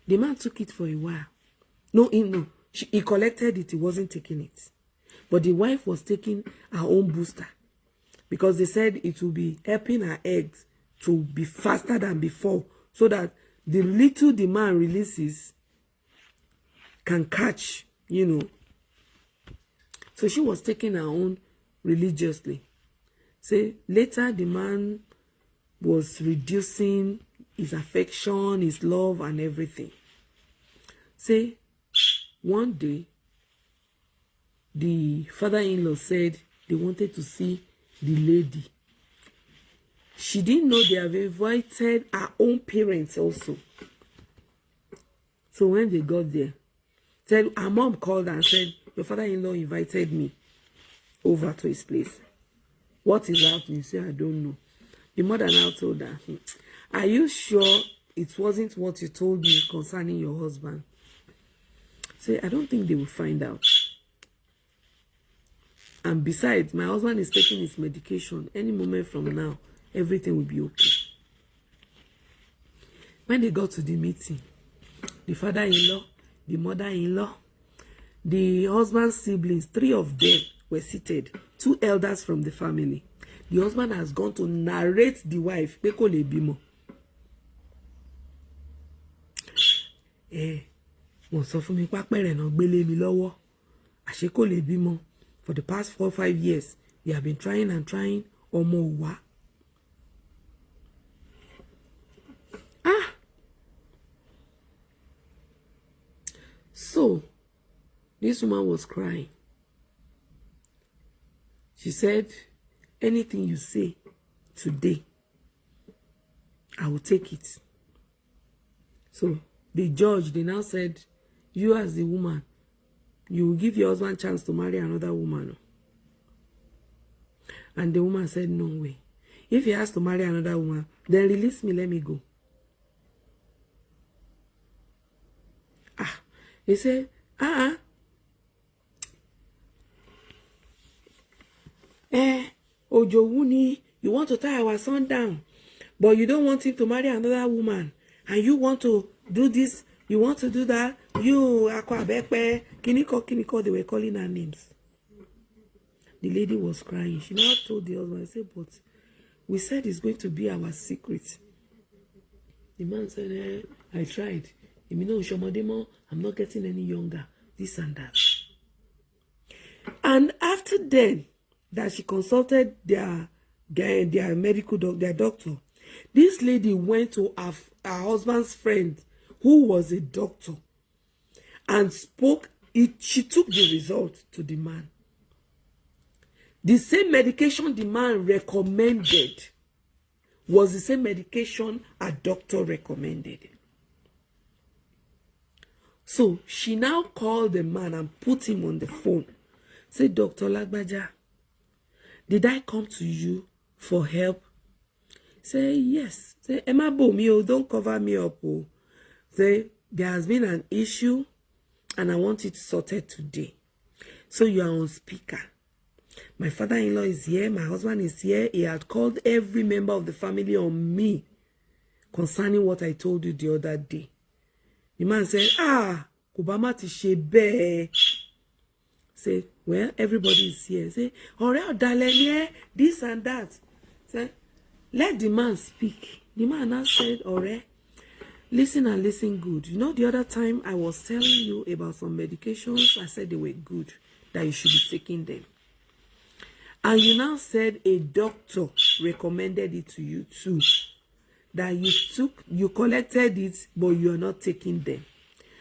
The man took it for a while. He collected it. He wasn't taking it. But the wife was taking her own booster because they said it will be helping her eggs to be faster than before so that the little the man releases can catch, So she was taking her own religiously. Say, later the man was reducing his affection, his love, and everything. Say, one day, the father-in-law said they wanted to see the lady. She didn't know they have invited her own parents also. So when they got there, said her mom called her and said, your father-in-law invited me over to his place. What is happening? She said, I don't know. The mother now told her, are you sure it wasn't what you told me concerning your husband? Say, I don't think they will find out. And besides, my husband is taking his medication. Any moment from now, everything will be okay. When they got to the meeting, the father-in-law, the mother-in-law, the husband's siblings, 3 of them were seated, 2 elders from the family. The husband has gone to narrate the wife. For the past 4 or 5 years, we have been trying and trying. So, this woman was crying. She said, anything you say today, I will take it. So, the judge, they now said, you as the woman, you will give your husband a chance to marry another woman. And the woman said, no way. If he has to marry another woman, then release me, let me go. He said, Ojowuni, you want to tie our son down, but you don't want him to marry another woman. And you want to do this, you want to do that. You, Akwabepe, Kiniko, they were calling her names. The lady was crying. She now told the husband, I said, but we said it's going to be our secret. The man said, I tried. I'm not getting any younger. This and that. And after then, that she consulted their medical doctor, their doctor, this lady went to her husband's friend, who was a doctor, and spoke. She took the result to the man. The same medication the man recommended was the same medication a doctor recommended. So she now called the man and put him on the phone. Say, Dr. Lagbaja, did I come to you for help? Say, yes. Say, Emma Bomio, don't cover me up. Oh. Say, there has been an issue and I want it sorted today. So you are on speaker. My father-in-law is here. My husband is here. He had called every member of the family on me concerning what I told you the other day. The man said, Obama ti shebe. Say, well, everybody is here. Say, Ore, this and that. Say, let the man speak. The man now said, Ore, listen and listen good. You know, the other time I was telling you about some medications, I said they were good, that you should be taking them. And you now said a doctor recommended it to you too. That you collected it, but you are not taking them.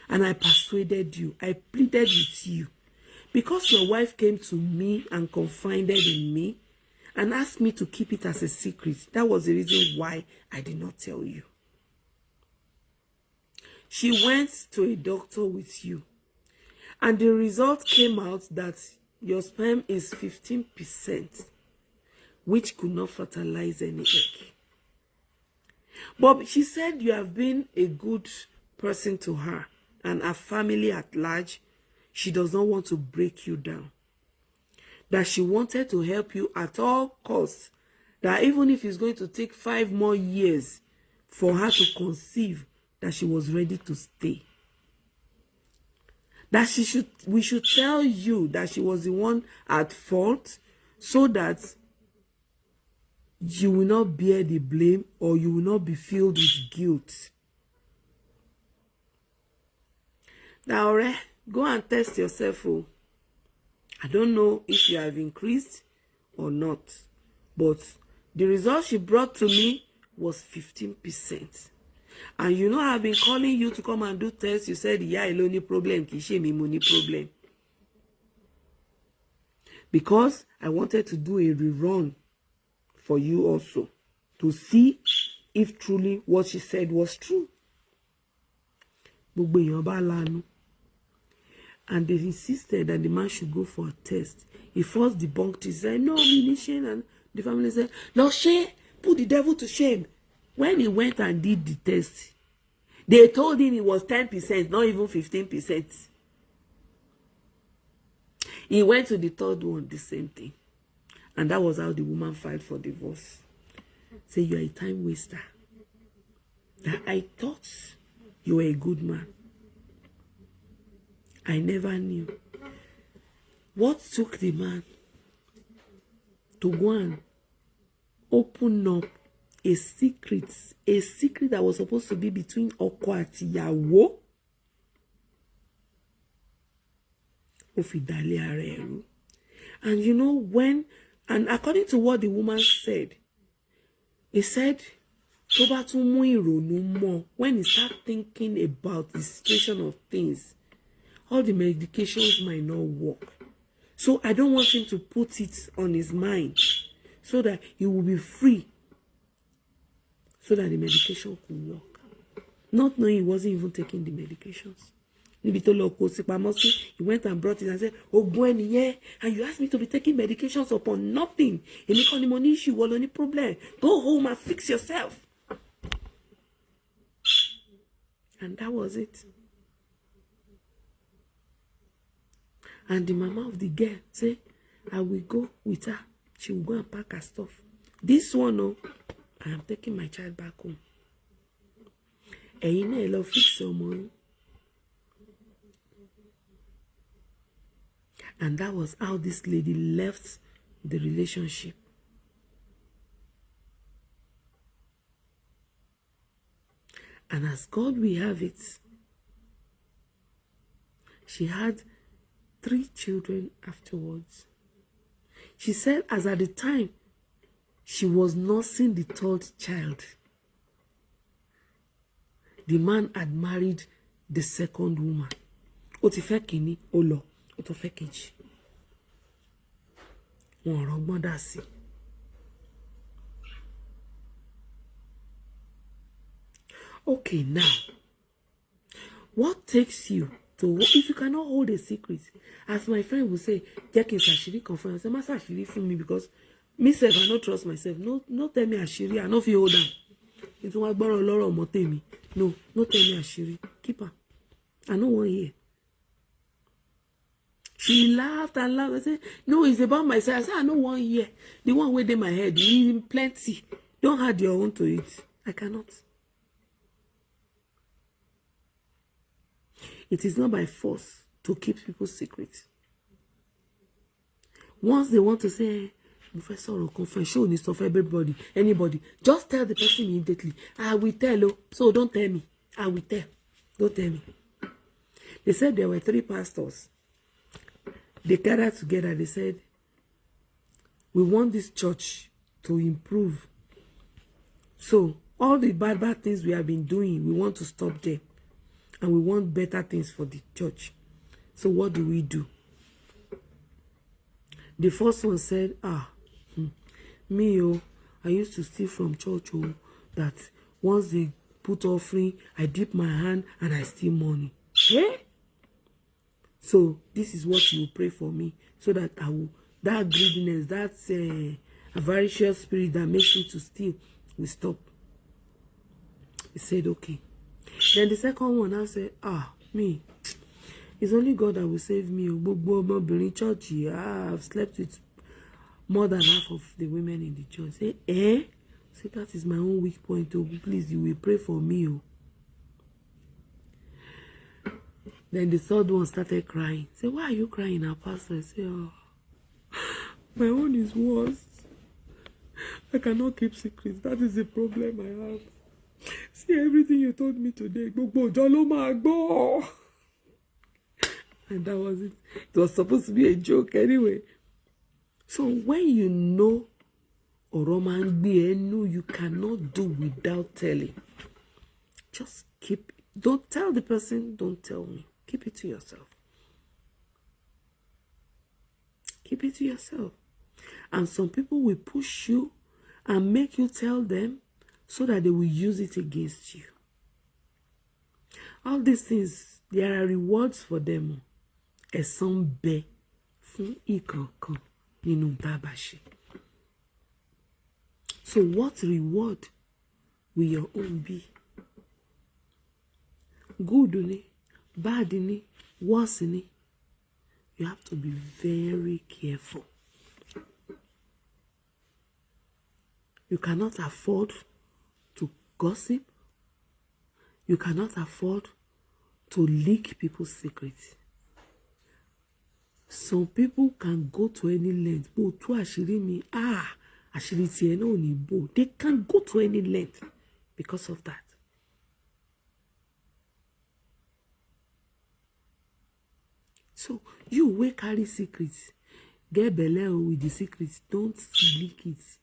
And I persuaded you. I pleaded with you. Because your wife came to me and confided in me and asked me to keep it as a secret. That was the reason why I did not tell you. She went to a doctor with you. And the result came out that your sperm is 15%, which could not fertilize any egg. But she said you have been a good person to her and her family at large. She does not want to break you down. That she wanted to help you at all costs. That even if it's going to take 5 more years for her to conceive, that she was ready to stay. That we should tell you that she was the one at fault, so that you will not bear the blame or you will not be filled with guilt. Now, go and test yourself. Oh. I don't know if you have increased or not, but the result she brought to me was 15%. And you know, I've been calling you to come and do tests. You said, yeah, only problem, Kishemi money problem. Because I wanted to do a rerun for you also, to see if truly what she said was true. And they insisted that the man should go for a test. He first debunked it. He said, no, and the family said, no, shame, put the devil to shame. When he went and did the test, they told him it was 10%, not even 15%. He went to the third one, the same thing. And that was how the woman filed for divorce. Say, you are a time waster. That I thought you were a good man. I never knew. What took the man to go and open up a secret that was supposed to be between Oko àti ìyàwó? Ó fi dálé ara ẹ̀ rú. And you know and according to what the woman said, he said, tó bá tún mú ìrònú mọ́, when he start thinking about the situation of things, all the medications might not work. So I don't want him to put it on his mind so that he will be free, so that the medication could work. Not knowing he wasn't even taking the medications. He went and brought it and said, oh, and you asked me to be taking medications upon nothing. Any problem. Go home and fix yourself. And that was it. And the mama of the girl said, I will go with her. She will go and pack her stuff. This one, oh, I am taking my child back home. Fix your money. And that was how this lady left the relationship. And as God will have it, she had 3 children afterwards. She said as at the time, she was nursing the 3rd child, the man had married the 2nd woman. Otifekini olo, otofekeji. Okay, now, what takes you to, if you cannot hold a secret, as my friend will say, Jackie Sashiri confirm, I say, Master Ashiri for me, because me self, I don't trust myself. No tell me Ashiri, I know if you hold on. It's one borrow a lot of motemi. No tell me Ashiri. Keep her. I know one here. She laughed and laughed. I said, no, it's about myself. I said, I know one year. The one way in my head, you plenty. Don't add your own to it. I cannot. It is not by force to keep people's secrets. Once they want to say, Professor or confession is of everybody, anybody, just tell the person immediately. I will tell you. So don't tell me. I will tell. Don't tell me. They said there were 3 pastors. They gathered together. They said, we want this church to improve. So all the bad things we have been doing, we want to stop them. And we want better things for the church. So what do we do? The first one said, me, I used to steal from church, that once they put offering, I dip my hand and I steal money. Eh? So this is what you pray for me, so that I will, that greediness, that avaricious spirit that makes me to steal will stop. He said, okay. Then the second one, I said, me. It's only God that will save me. Church, I've slept with more than half of the women in the church. Say, Say, that is my own weak point. Please, you will pray for me. Then the 3rd one started crying. Say, why are you crying now, Pastor? I say, my own is worse. I cannot keep secrets. That is the problem I have. See everything you told me today. And that was it. It was supposed to be a joke anyway. So when you know you cannot do without telling, just keep it. Don't tell the person, don't tell me. Keep it to yourself. Keep it to yourself. And some people will push you and make you tell them so that they will use it against you. All these things, there are rewards for them. Ẹ̀san bẹ fún ìkọ̀ọ̀kan nínú bàbá ṣe. So what reward will your own be? Good ni, bad ni, worse ni. You have to be very careful. You cannot afford to gossip. You cannot afford to leak people's secrets. Some people can go to any length. They can go to any length because of that. So you will carry secrets. Get belle with the secrets. Don't leak it.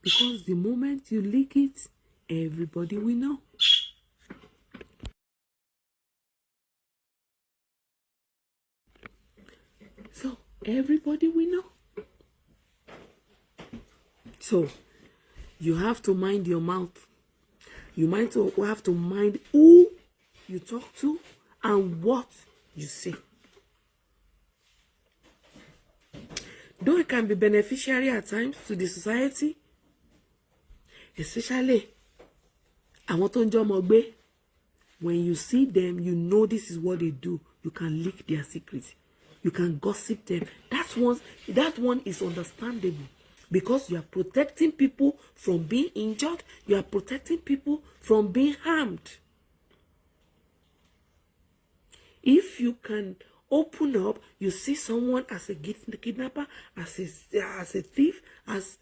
Because the moment you leak it, everybody will know. So everybody will know. So you have to mind your mouth. You might have to mind who you talk to and what you say. Though it can be beneficiary at times to the society, especially when you see them, you know this is what they do. You can leak their secrets. You can gossip them. That one is understandable because you are protecting people from being injured. You are protecting people from being harmed. If you can open up, you see someone as a kidnapper, as a thief, as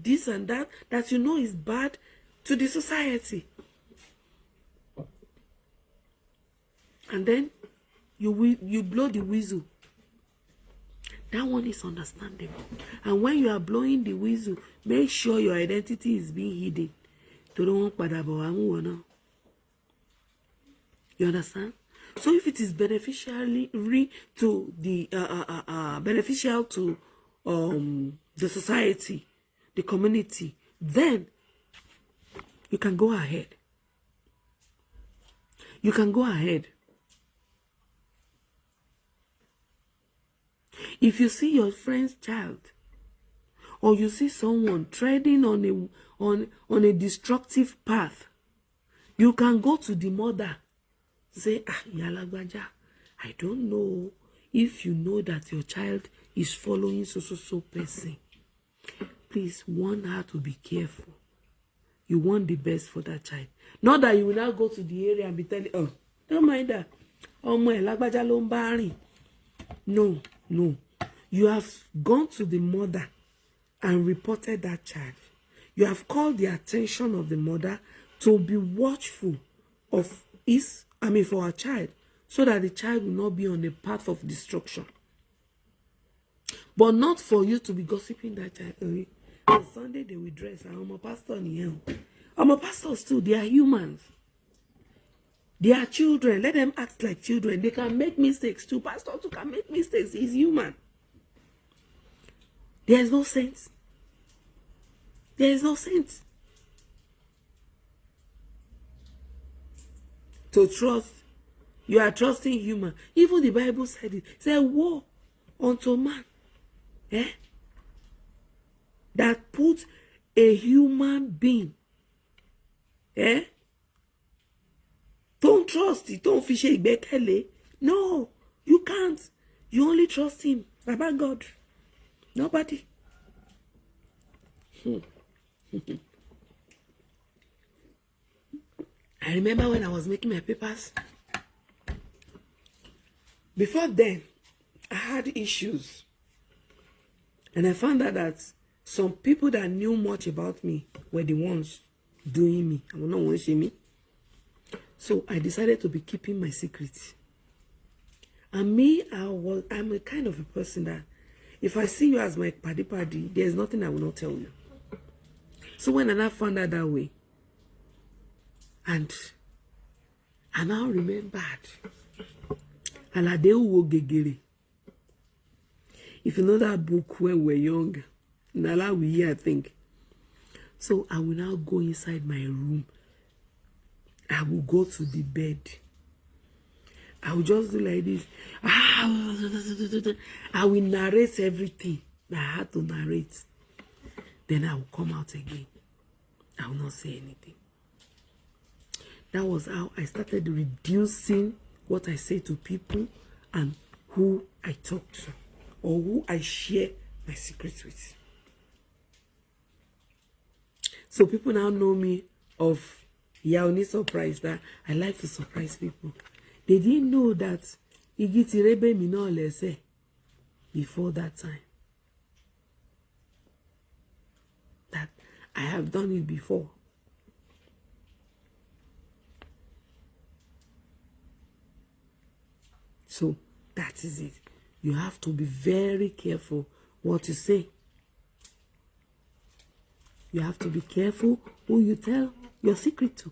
this and that, that you know is bad to the society. And then you blow the whistle. That one is understandable. And when you are blowing the whistle, make sure your identity is being hidden. You understand? So if it is beneficial to the the society, the community, then you can go ahead. You can go ahead. If you see your friend's child, or you see someone treading on a destructive path, you can go to the mother. Say, Yalagbaja, I don't know if you know that your child is following so person. Please warn her to be careful. You want the best for that child. Not that you will now go to the area and be telling, oh, don't mind that. Oh my Lagbaja lombari. No. You have gone to the mother and reported that child. You have called the attention of the mother to be watchful of for our child, so that the child will not be on a path of destruction. But not for you to be gossiping that child. On Sunday they will dress. I'm a pastor. I'm a pastor too. They are humans. They are children. Let them act like children. They can make mistakes too. Pastor too can make mistakes. He's human. There is no sense. There is no sense to trust. You are trusting human. Even the Bible said it. It said, woe unto man that put a human being. Don't trust it. Don't fish it. No, you can't. You only trust him. Baba God. Nobody. I remember when I was making my papers. Before then, I had issues. And I found out that some people that knew much about me were the ones doing me. I will not want to shame me. So I decided to be keeping my secrets. And me, I'm a kind of a person that if I see you as my paddy, there's nothing I will not tell you. So when I found out that way, and I now remembered, if you know that book when we're young, Nala we hear, I think. So I will now go inside my room. I will go to the bed. I will just do like this. I will narrate everything that I had to narrate. Then I will come out again. I will not say anything. That was how I started reducing what I say to people and who I talk to or who I share my secrets with. So people now know me of Yaoni surprise, that I like to surprise people. They didn't know that Igitirebe mi no lese before that time. That I have done it before. So that is it. You have to be very careful what you say. You have to be careful who you tell your secret to.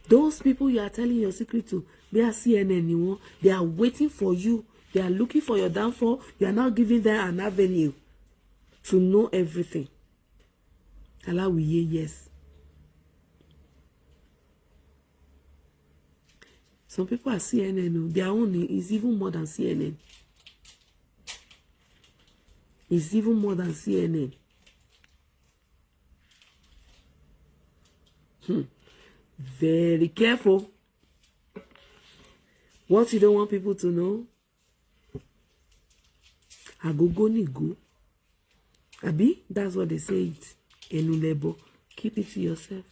Those people you are telling your secret to, they are CNN, they are waiting for you They are looking for your downfall. You are now giving them an avenue to know everything. Allah will hear yes. Some people are CNN. Their own is even more than CNN. It's even more than CNN. Very careful. What you don't want people to know? Agogo ni go. Abi, that's what they say it. Enulebo. Keep it to yourself.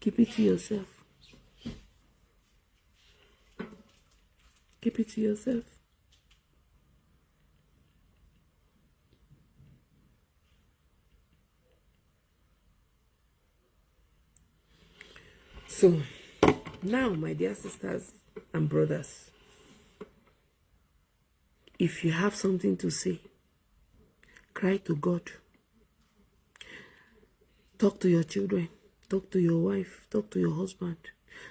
Keep it to yourself. Keep it to yourself. So, now, my dear sisters and brothers, if you have something to say, cry to God. Talk to your children. Talk to your wife. Talk to your husband.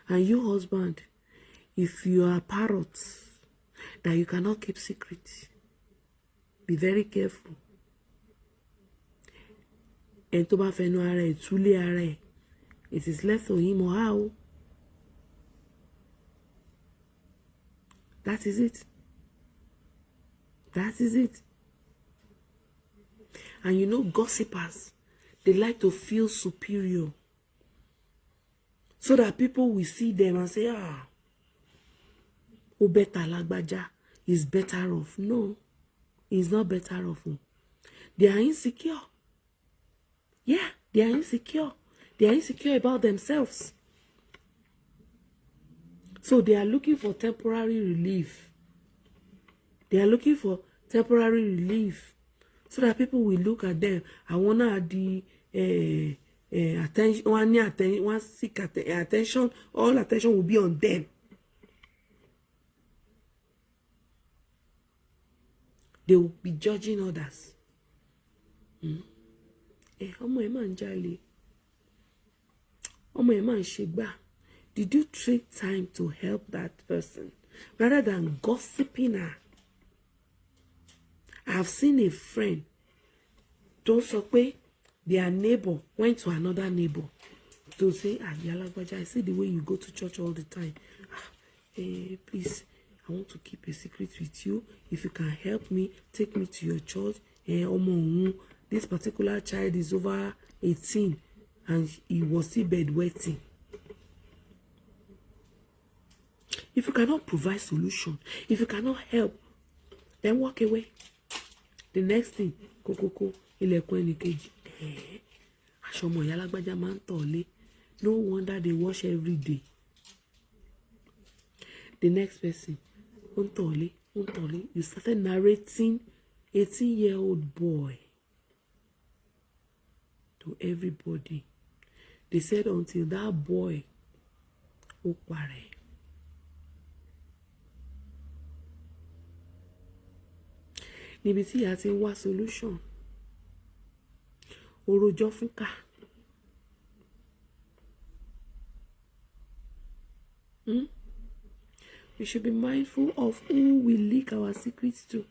And you, husband, if you are parrots that you cannot keep secret, be very careful. And to it is left to him or how. That is it. That is it. And you know, gossipers, they like to feel superior. So that people will see them and say, Obeta Lagbaja is better off. No, he's not better off. They are insecure. Yeah, they are insecure. They are insecure about themselves. So they are looking for temporary relief. They are looking for temporary relief. So that people will look at them. I want to the attention, one seek attention, all attention will be on them. They will be judging others. Did you take time to help that person rather than gossiping her? I have seen a friend, their neighbor went to another neighbor to say, Yalagbaja, I see the way you go to church all the time. Please, I want to keep a secret with you. If you can help me, take me to your church. This particular child is over 18 and he was still bedwetting. If you cannot provide solution, if you cannot help, then walk away. The next thing, no wonder they wash every day. The next person, you started narrating 18-year-old boy to everybody. They said until that boy opare. Níbi tí a ti ń wá solution. Orojọ́ fúnka. We should be mindful of who we leak our secrets to.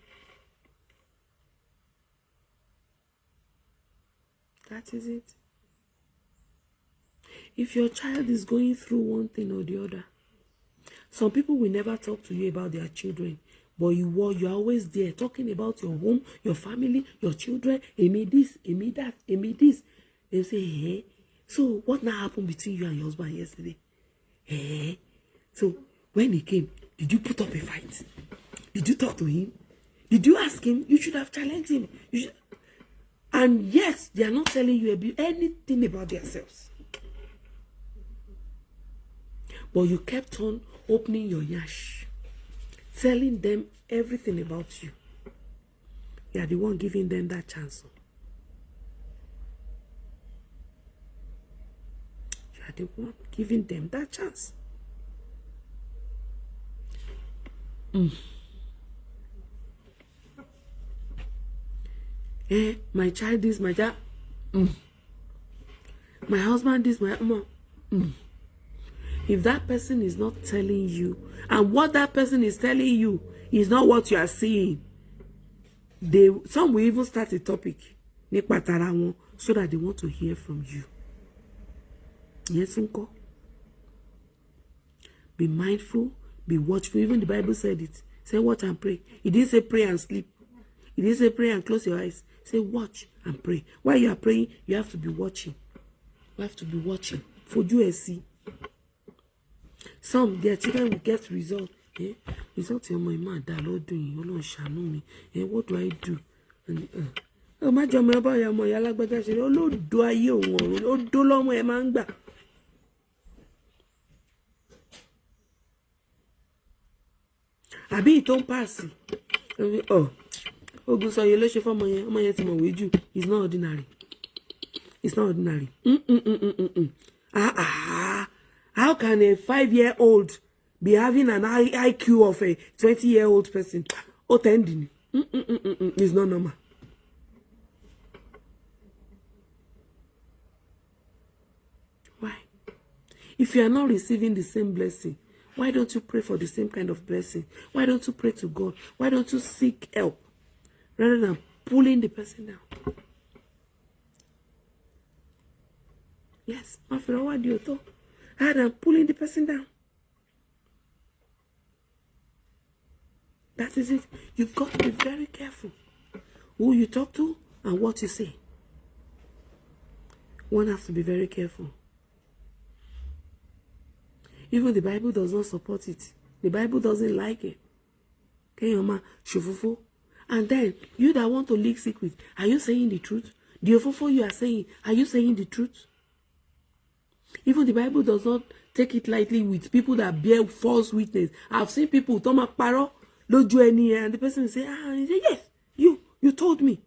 That is it. If your child is going through one thing or the other, some people will never talk to you about their children, but you are always there talking about your home, your family, your children. Amy this, Amy that, Amy this. They say, hey, so what now happened between you and your husband yesterday? Hey, so when he came, did you put up a fight? Did you talk to him? Did you ask him? You should have challenged him. And yes, they are not telling you anything about themselves. But you kept on opening your yash, telling them everything about you. You are the one giving them that chance. You are the one giving them that chance. My child is my child. My husband is my If that person is not telling you, and what that person is telling you It's not what you are seeing. Some will even start a topic so that they want to hear from you. Yes, uncle. Be mindful, be watchful. Even the Bible said it. Say watch and pray. It didn't say pray and sleep. It didn't say pray and close your eyes. Say watch and pray. While you are praying, you have to be watching. You have to be watching. For you see. Some, their children will get result. Result in my man that Lord doing. You don't shanu me. What do I do? And oh my job, my boy, my yalagbada say, oh Lord, do I you? Oh, do long my manga. Abi don't pass. Oh, good. So you let your family. My yet my with you. It's not ordinary. It's not ordinary. How can a 5-year-old be having an IQ of a 20-year-old person? Attending. It's not normal. Why? If you are not receiving the same blessing, why don't you pray for the same kind of blessing? Why don't you pray to God? Why don't you seek help rather than pulling the person down? Yes, after all, what do you talk? Rather than pulling the person down. That is it. You've got to be very careful who you talk to and what you say. One has to be very careful. Even the Bible does not support it. The Bible doesn't like it. Okay, Oma, shufufu. And then, you that want to leak secret, are you saying the truth? The ofofo you are saying, are you saying the truth? Even the Bible does not take it lightly with people that bear false witness. I've seen people, Toma Paro, loju any, and the person will say, he say, yes, you told me.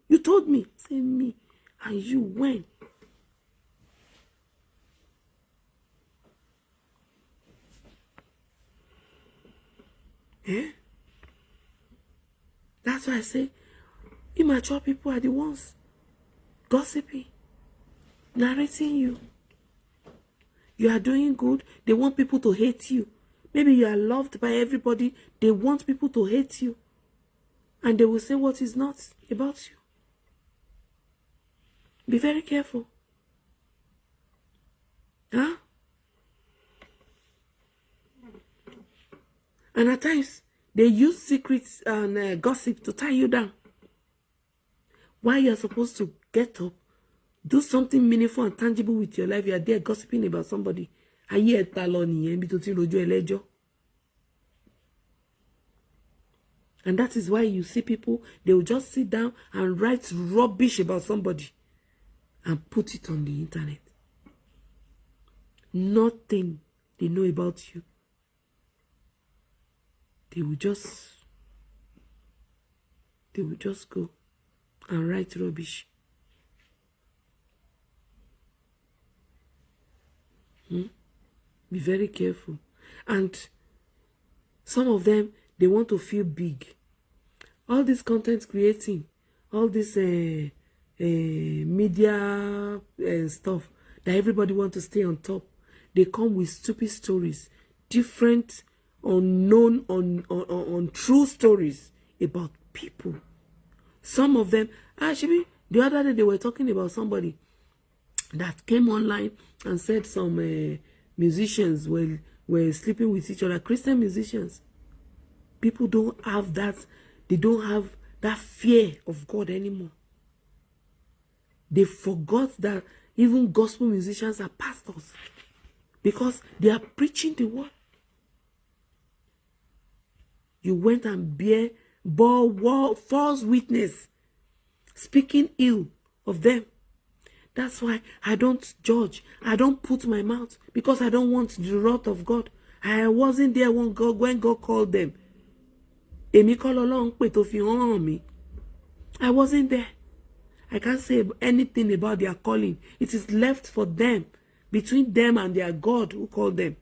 Say me. And you when? Eh? That's why I say, immature people are the ones gossiping, narrating you. You are doing good. They want people to hate you. Maybe you are loved by everybody. They want people to hate you. And they will say what is not about you. Be very careful. Huh? And at times, they use secrets and gossip to tie you down. While you are supposed to get up, do something meaningful and tangible with your life. You are there gossiping about somebody. And that is why you see people, they will just sit down and write rubbish about somebody and put it on the internet. Nothing they know about you. They will just go and write rubbish. Be very careful. And some of them, they want to feel big. All this content creating, all this media stuff that everybody wants to stay on top, they come with stupid stories, different, unknown, untrue stories about people. Some of them, actually, the other day they were talking about somebody that came online and said some musicians were sleeping with each other, Christian musicians. People don't have that, they don't have that fear of God anymore. They forgot that even gospel musicians are pastors because they are preaching the word. You went and bore false witness, speaking ill of them. That's why I don't judge. I don't put my mouth because I don't want the wrath of God. I wasn't there when God called them. I wasn't there. I can't say anything about their calling. It is left for them, between them and their God who called them.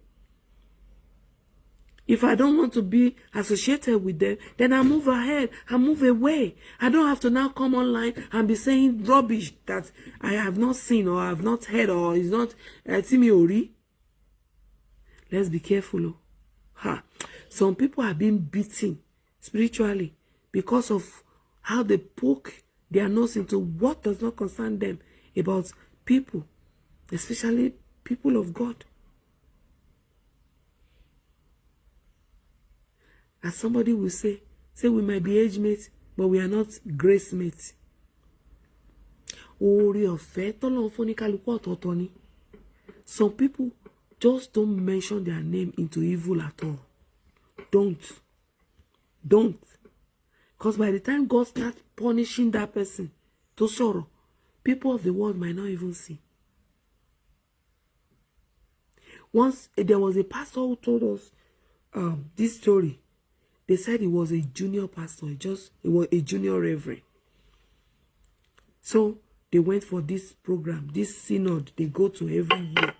If I don't want to be associated with them, then I move ahead, I move away. I don't have to now come online and be saying rubbish that I have not seen or I have not heard or is not Timiori. Let's be careful. Some people are being beaten spiritually because of how they poke their nose into what does not concern them about people, especially people of God. As somebody will say we might be age mates, but we are not grace mates. Some people just don't mention their name into evil at all. Don't. Because by the time God starts punishing that person to sorrow, people of the world might not even see. Once there was a pastor who told us this story. They said he was a junior pastor, he was a junior reverend. So they went for this program, this synod they go to every year.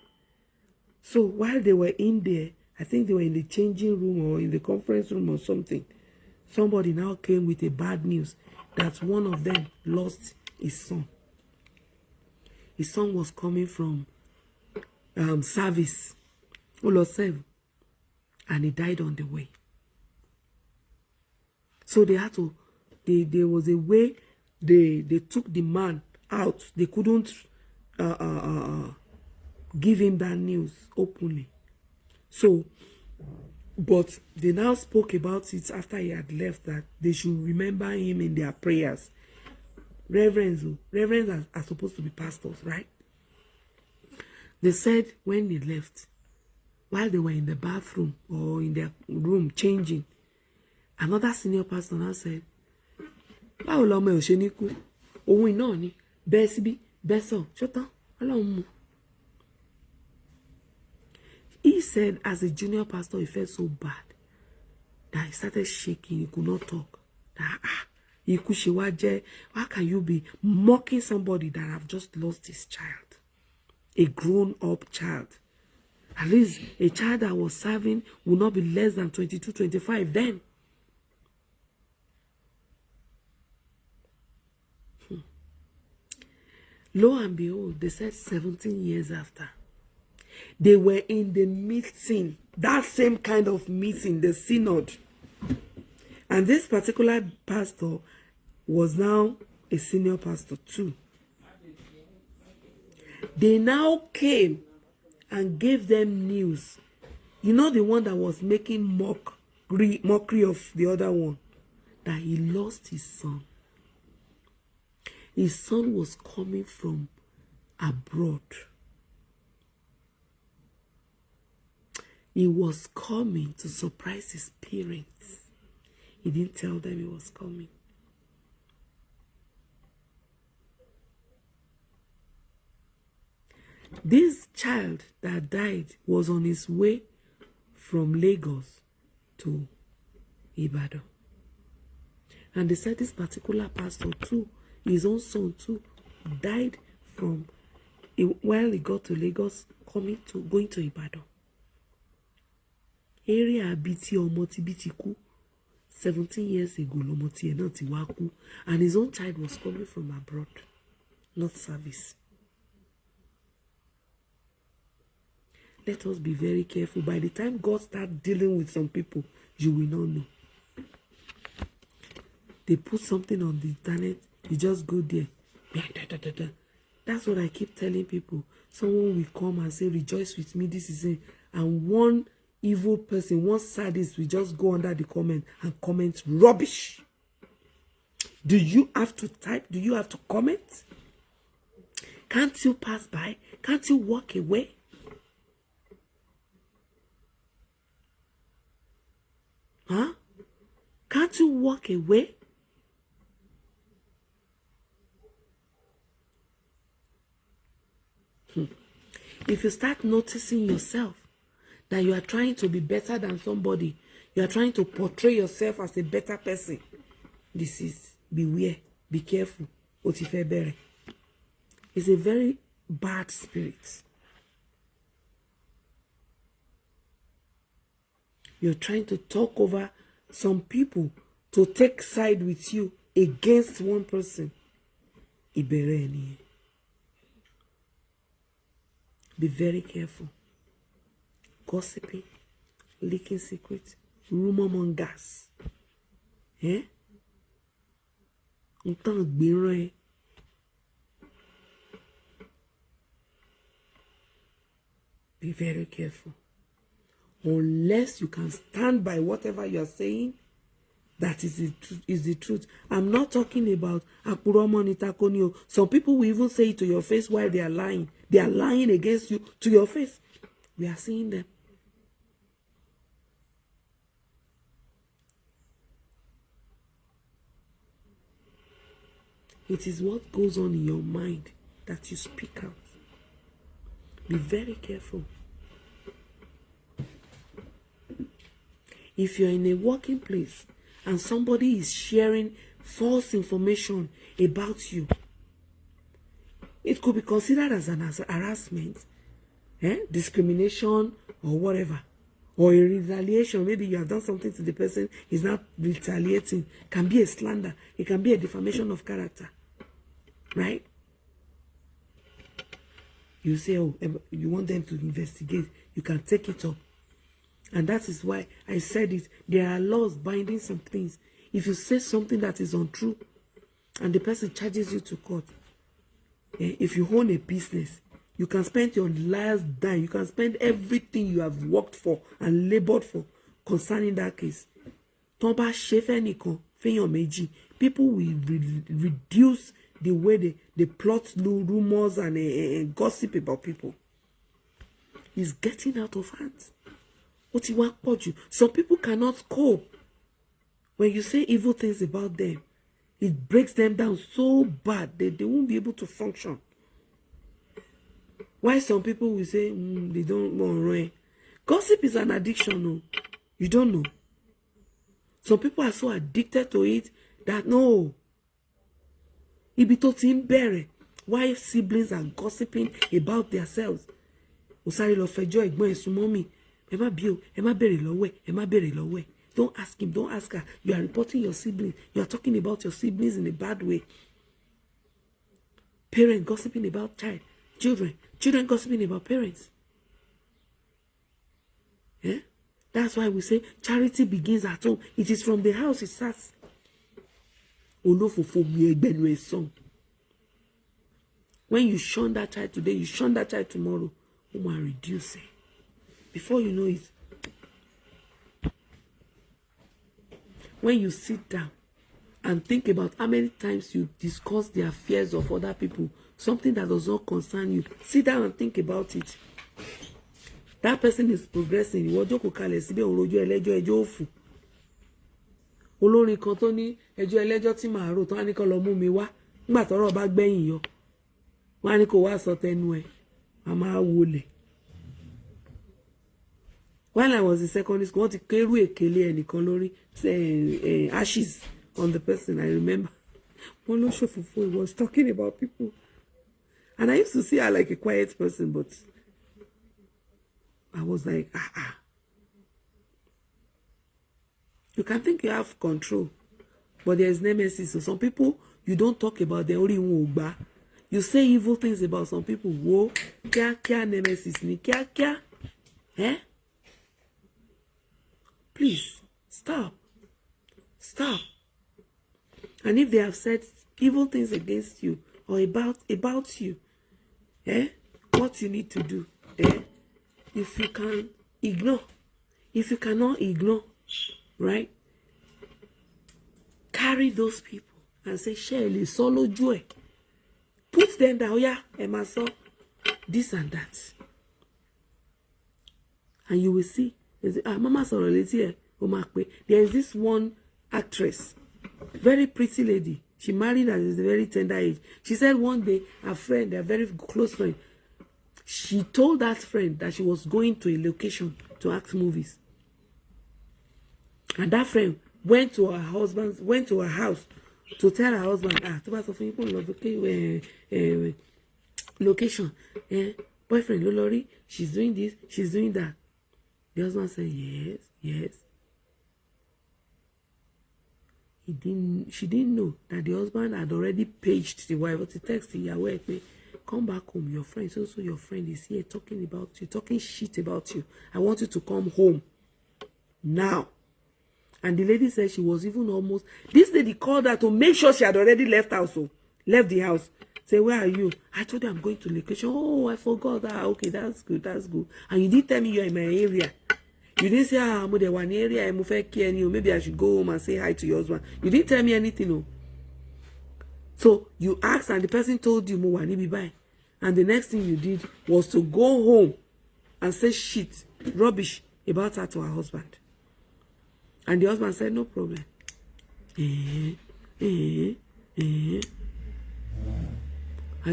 So while they were in there, I think they were in the changing room or in the conference room or something. Somebody now came with a bad news that one of them lost his son. His son was coming from service, and he died on the way. So they had to, there was a way they took the man out. They couldn't give him that news openly. So, but they now spoke about it after he had left, that they should remember him in their prayers. Reverends are supposed to be pastors, right? They said when they left, while they were in the bathroom or in their room changing, another senior pastor now said, báwo lọmọ ẹ̀ ò ṣe ní kú? Òun iná ni, bẹ́ẹ̀ síbí, bẹ́ẹ̀ sọ, ṣọ́tán, Ọlọ́run mú. He said as a junior pastor, he felt so bad that he started shaking, he could not talk. How can you be mocking somebody that have just lost his child? A grown-up child. At least a child that was serving will not be less than 22, 25 then. Lo and behold, they said 17 years after, they were in the meeting, that same kind of meeting, the synod. And this particular pastor was now a senior pastor too. They now came and gave them news. You know, the one that was making mockery of the other one, that he lost his son. His son was coming from abroad. He was coming to surprise his parents. He didn't tell them he was coming. This child that died was on his way from Lagos to Ibadan. And they said this particular pastor too, his own son too, died from while he got to Lagos, going to Ibadan. Area BT or Motibitiku 17 years ago, Lomoti not Iwaku, and his own child was coming from abroad, not service. Let us be very careful. By the time God starts dealing with some people, you will not know. They put something on the internet, you just go there. That's what I keep telling people. Someone will come and say, rejoice with me, this is it. And one evil person, one sadist will just go under the comment and comment rubbish. Do you have to type? Do you have to comment? Can't you pass by? Can't you walk away? Huh? Can't you walk away? If you start noticing yourself that you are trying to be better than somebody, you are trying to portray yourself as a better person, this is, beware, be careful. It's a very bad spirit. You're trying to talk over some people to take side with you against one person. Be very careful. Gossiping, leaking secrets, rumor mongers. Eh? Be very careful. Unless you can stand by whatever you are saying, that is the truth. I'm not talking about Apuromo. Some people will even say it to your face while they are lying. They are lying against you to your face. We are seeing them. It is what goes on in your mind that you speak out. Be very careful. If you're in a working place and somebody is sharing false information about you, it could be considered as an harassment, discrimination, or whatever, or a retaliation. Maybe you have done something to the person, he's not retaliating. It can be a slander. It can be a defamation of character, right? You say, oh, you want them to investigate. You can take it up. And that is why I said it. There are laws binding some things. If you say something that is untrue and the person charges you to court, if you own a business, you can spend your last dime, you can spend everything you have worked for and labored for concerning that case. People will reduce the way they plot rumors and gossip about people. It's getting out of hand. Some people cannot cope. When you say evil things about them, it breaks them down so bad that they won't be able to function. Why some people will say they don't want rain. Gossip is an addiction. No, you don't know. Some people are so addicted to it that no. Why siblings are gossiping about themselves? Don't ask him, don't ask her. You are reporting your siblings. You are talking about your siblings in a bad way. Parents gossiping about children gossiping about parents. Yeah? That's why we say charity begins at home. It is from the house it starts. When you shun that child today, you shun that child tomorrow. Reduce it. Before you know it, when you sit down and think about how many times you discuss the affairs of other people, something that does not concern you, sit down and think about it. That person is progressing. Olórin kan tó ní ẹjọ́ ẹlẹ́jọ́ tí màá rò tán á ní kó lọ mú mi wá nígbà tọ́rọ̀ bá gbẹ̀yìn yọ wọ́n á ní kó wá sọ tẹnu ẹ̀ a máa wọlé. While I was in secondary school, wọ́n ti kérú èkélé ẹnìkan lórí ashes on the person. I remember wọ́n ló ṣòfófó. He was talking about people, and I used to see her like a quiet person, but I was like, You can think you have control, but there is nemesis. So some people, you don't talk about them. You say evil things about some people. Whoa, kya nemesis ni kya. Please stop. And if they have said evil things against you or about you, what you need to do, if you can ignore, if you cannot ignore, right? Carry those people and say, Shirley, solo joy. Put them down, Emma saw this and that. And you will see, Mama Soroleti, there is this one actress, very pretty lady. She married at a very tender age. She said one day, her friend, a very close friend, she told that friend that she was going to a location to act movies. And that friend went to her house to tell her husband, location, boyfriend, Lolori, she's doing this, she's doing that. The husband said, yes. She didn't know that the husband had already paged the wife to text the come back home, your friend, so your friend is here talking about you, talking shit about you. I want you to come home now. And the lady said she was even almost, this lady called her to make sure she had already left house, so left the house. Say, where are you? I told her I'm going to location. Oh, I forgot that. Okay, that's good, that's good. And you didn't tell me you're in my area. You didn't say, I'm in one area, maybe I should go home and say hi to your husband. You didn't tell me anything, no. So you asked and the person told you, Mwani be bye. And the next thing you did was to go home and say shit, rubbish about her to her husband. And the husband said, no problem. And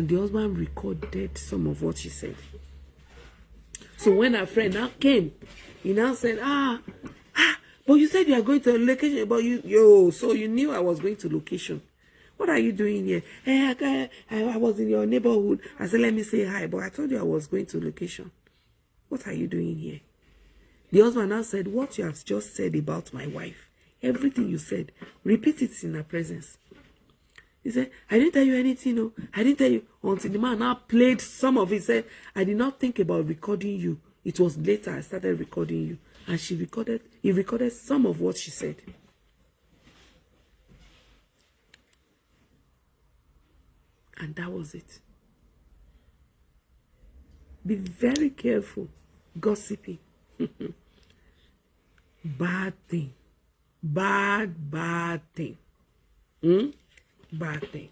the husband recorded some of what she said. So when her friend now came, he now said, but you said you are going to a location, but so you knew I was going to location. What are you doing here? I was in your neighborhood. I said, let me say hi, but I told you I was going to location. What are you doing here? The husband now said, what you have just said about my wife, everything you said, repeat it in her presence. He said, I didn't tell you anything, no. I didn't tell you. Until the man now played some of it. He said, I did not think about recording you. It was later I started recording you. And he recorded some of what she said. And that was it. Be very careful. Gossiping. Bad thing. Bad thing. Bad thing.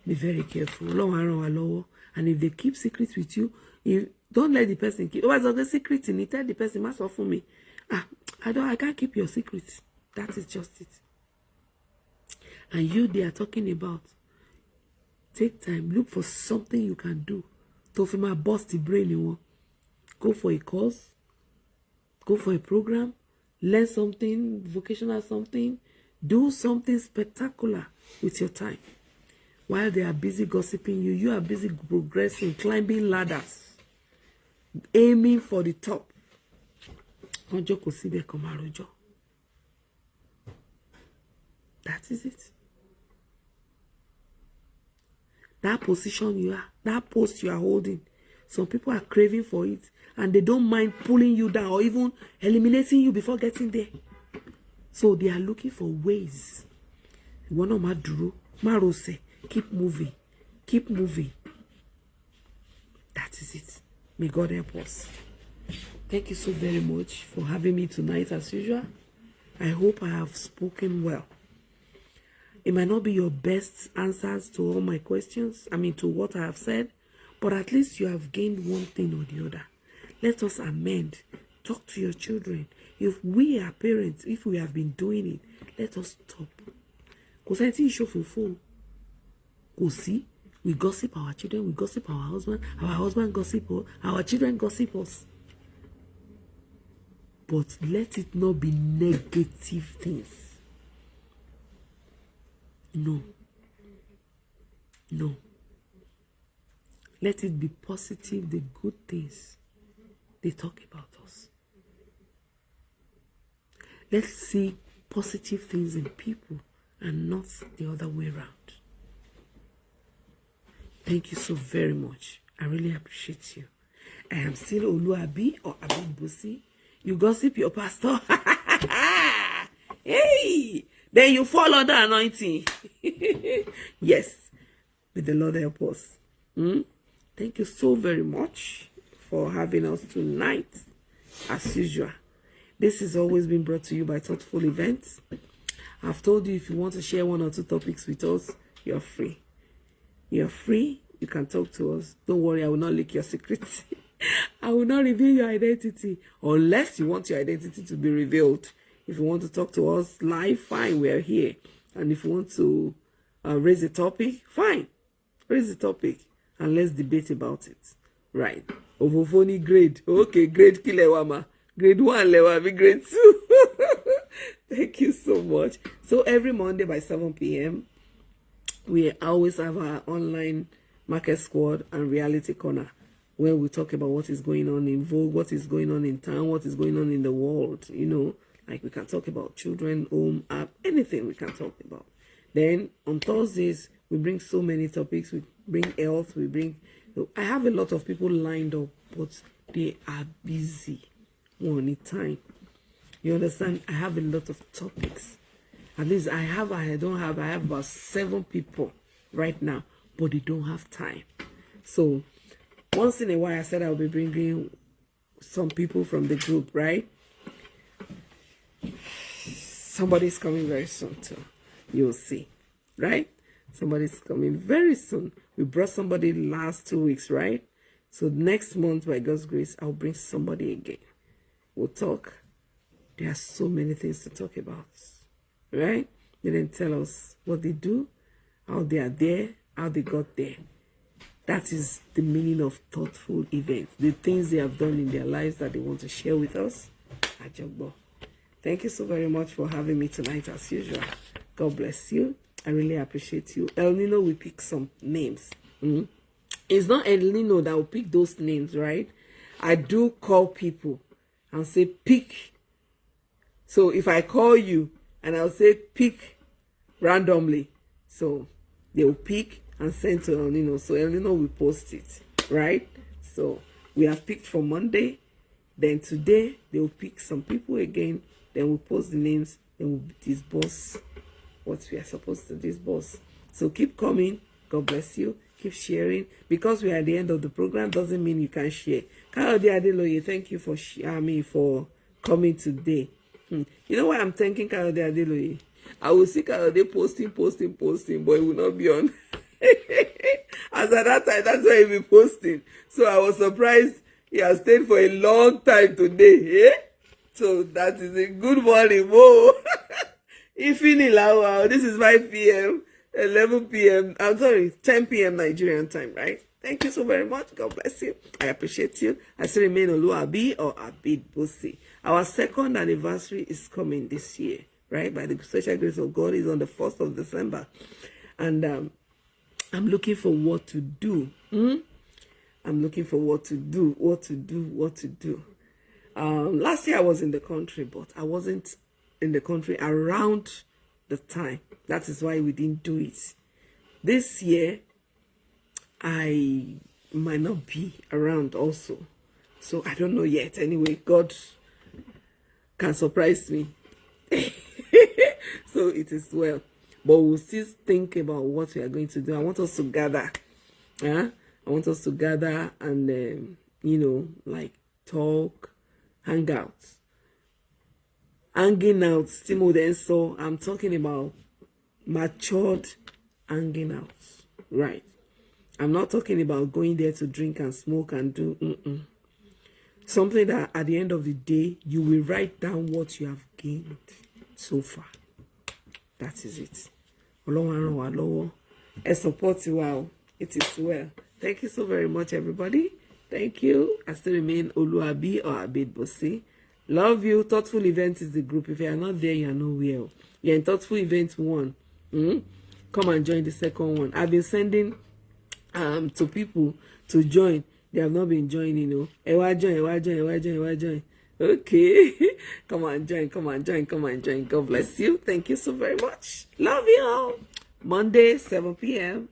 Be very careful. And if they keep secrets with you, don't let the person keep. What's the secret in it? Tell the person, must offer me. I can't keep your secrets. That is just it. And they are talking about. Take time. Look for something you can do. To bust the brain. Go for a course. Go for a program. Learn something, vocational something. Do something spectacular with your time. While they are busy gossiping you, you are busy progressing, climbing ladders, aiming for the top. That is it. That position you are, that post you are holding, some people are craving for it, and they don't mind pulling you down or even eliminating you before getting there. So they are looking for ways. Keep moving. Keep moving. That is it. May God help us. Thank you so very much for having me tonight as usual. I hope I have spoken well. It might not be your best answers to all my questions, to what I have said, but at least you have gained one thing or the other. Let us amend. Talk to your children. If we are parents, if we have been doing it, let us stop. We gossip our children, we gossip our husband gossip us, our children gossip us. But let it not be negative things. No. Let it be positive, the good things they talk about us. Let's see positive things in people and not the other way around. Thank you so very much. I really appreciate you. I am still Oluabi or Abimbusi. You gossip your pastor. Hey! Then you follow the anointing. Yes. May the Lord help us. Thank you so very much for having us tonight. As usual. This has always been brought to you by Thoughtful Events. I've told you if you want to share one or two topics with us, you're free. You're free. You can talk to us. Don't worry, I will not leak your secrets. I will not reveal your identity unless you want your identity to be revealed. If you want to talk to us live, fine, we're here. And if you want to raise a topic, fine. Raise the topic and let's debate about it. Right. Ovofoni grade. Okay, grade Kilewama. Grade 1, level be grade 2. Thank you so much. So every Monday by 7 p.m., we always have our online market squad and reality corner where we talk about what is going on in Vogue, what is going on in town, what is going on in the world. Like we can talk about children, home, app, anything we can talk about. Then on Thursdays, we bring so many topics. We bring health, I have a lot of people lined up, but they are busy. One time. You understand? I have a lot of topics. At least I have about 7 people right now, but they don't have time. So once in a while, I said I'll be bringing some people from the group, right? Somebody's coming very soon too. You'll see, right? Somebody's coming very soon. We brought somebody last 2 weeks, right? So next month, by God's grace, I'll bring somebody again. We'll talk. There are so many things to talk about, right? They didn't tell us what they do, how they are there, how they got there. That is the meaning of thoughtful events. The things they have done in their lives that they want to share with us. Ajagbo. Thank you so very much for having me tonight as usual. God bless you. I really appreciate you. El Nino will pick some names. It's not El Nino that will pick those names, right? I do call people and say pick. So if I call you and I'll say pick randomly, so they will pick and send to El Nino. So El Nino will post it, right? So we have picked for Monday. Then today they will pick some people again. Then we'll post the names. Then we'll disburse what we are supposed to disburse. So keep coming. God bless you. Keep sharing. Because we are at the end of the program doesn't mean you can share. Kayode Adeloye, thank you for coming today. You know why I'm thanking Kayode Adeloye? I will see Kayode posting, but it will not be on. As at that time, that's why he'll be posting. So I was surprised he has stayed for a long time today. Eh? So that is a good morning, Mo. This is 5 p.m., 11 p.m. I'm sorry, 10 p.m. Nigerian time, right? Thank you so very much. God bless you. I appreciate you. I still remain Oluwabi or Abid Bosi. Our 2nd anniversary is coming this year, right? By the special grace of God, is on the 1st of December. And I'm looking for what to do. I'm looking for what to do. Last year I was in the country, but I wasn't in the country around the time. That is why we didn't do it. This year, I might not be around also. So I don't know yet. Anyway, God can surprise me. So it is well. But we'll still think about what we are going to do. I want us to gather. I want us to gather and, like talk, hang out. Hanging out. So I'm talking about matured hanging out. Right. I'm not talking about going there to drink and smoke and do something that at the end of the day, you will write down what you have gained so far. That is it. I support you. Wow. It is well. Thank you so very much, everybody. Thank you. I still remain Oluwabi or Abid Bosi. Love you. Thoughtful Event is the group. If you are not there, you are nowhere. You're in Thoughtful Event 1. Come and join the 2nd one. I've been sending to people to join. They have not been joining, Ewa join. Okay. Come on, join. God bless you. Thank you so very much. Love you all. Monday, 7 p.m.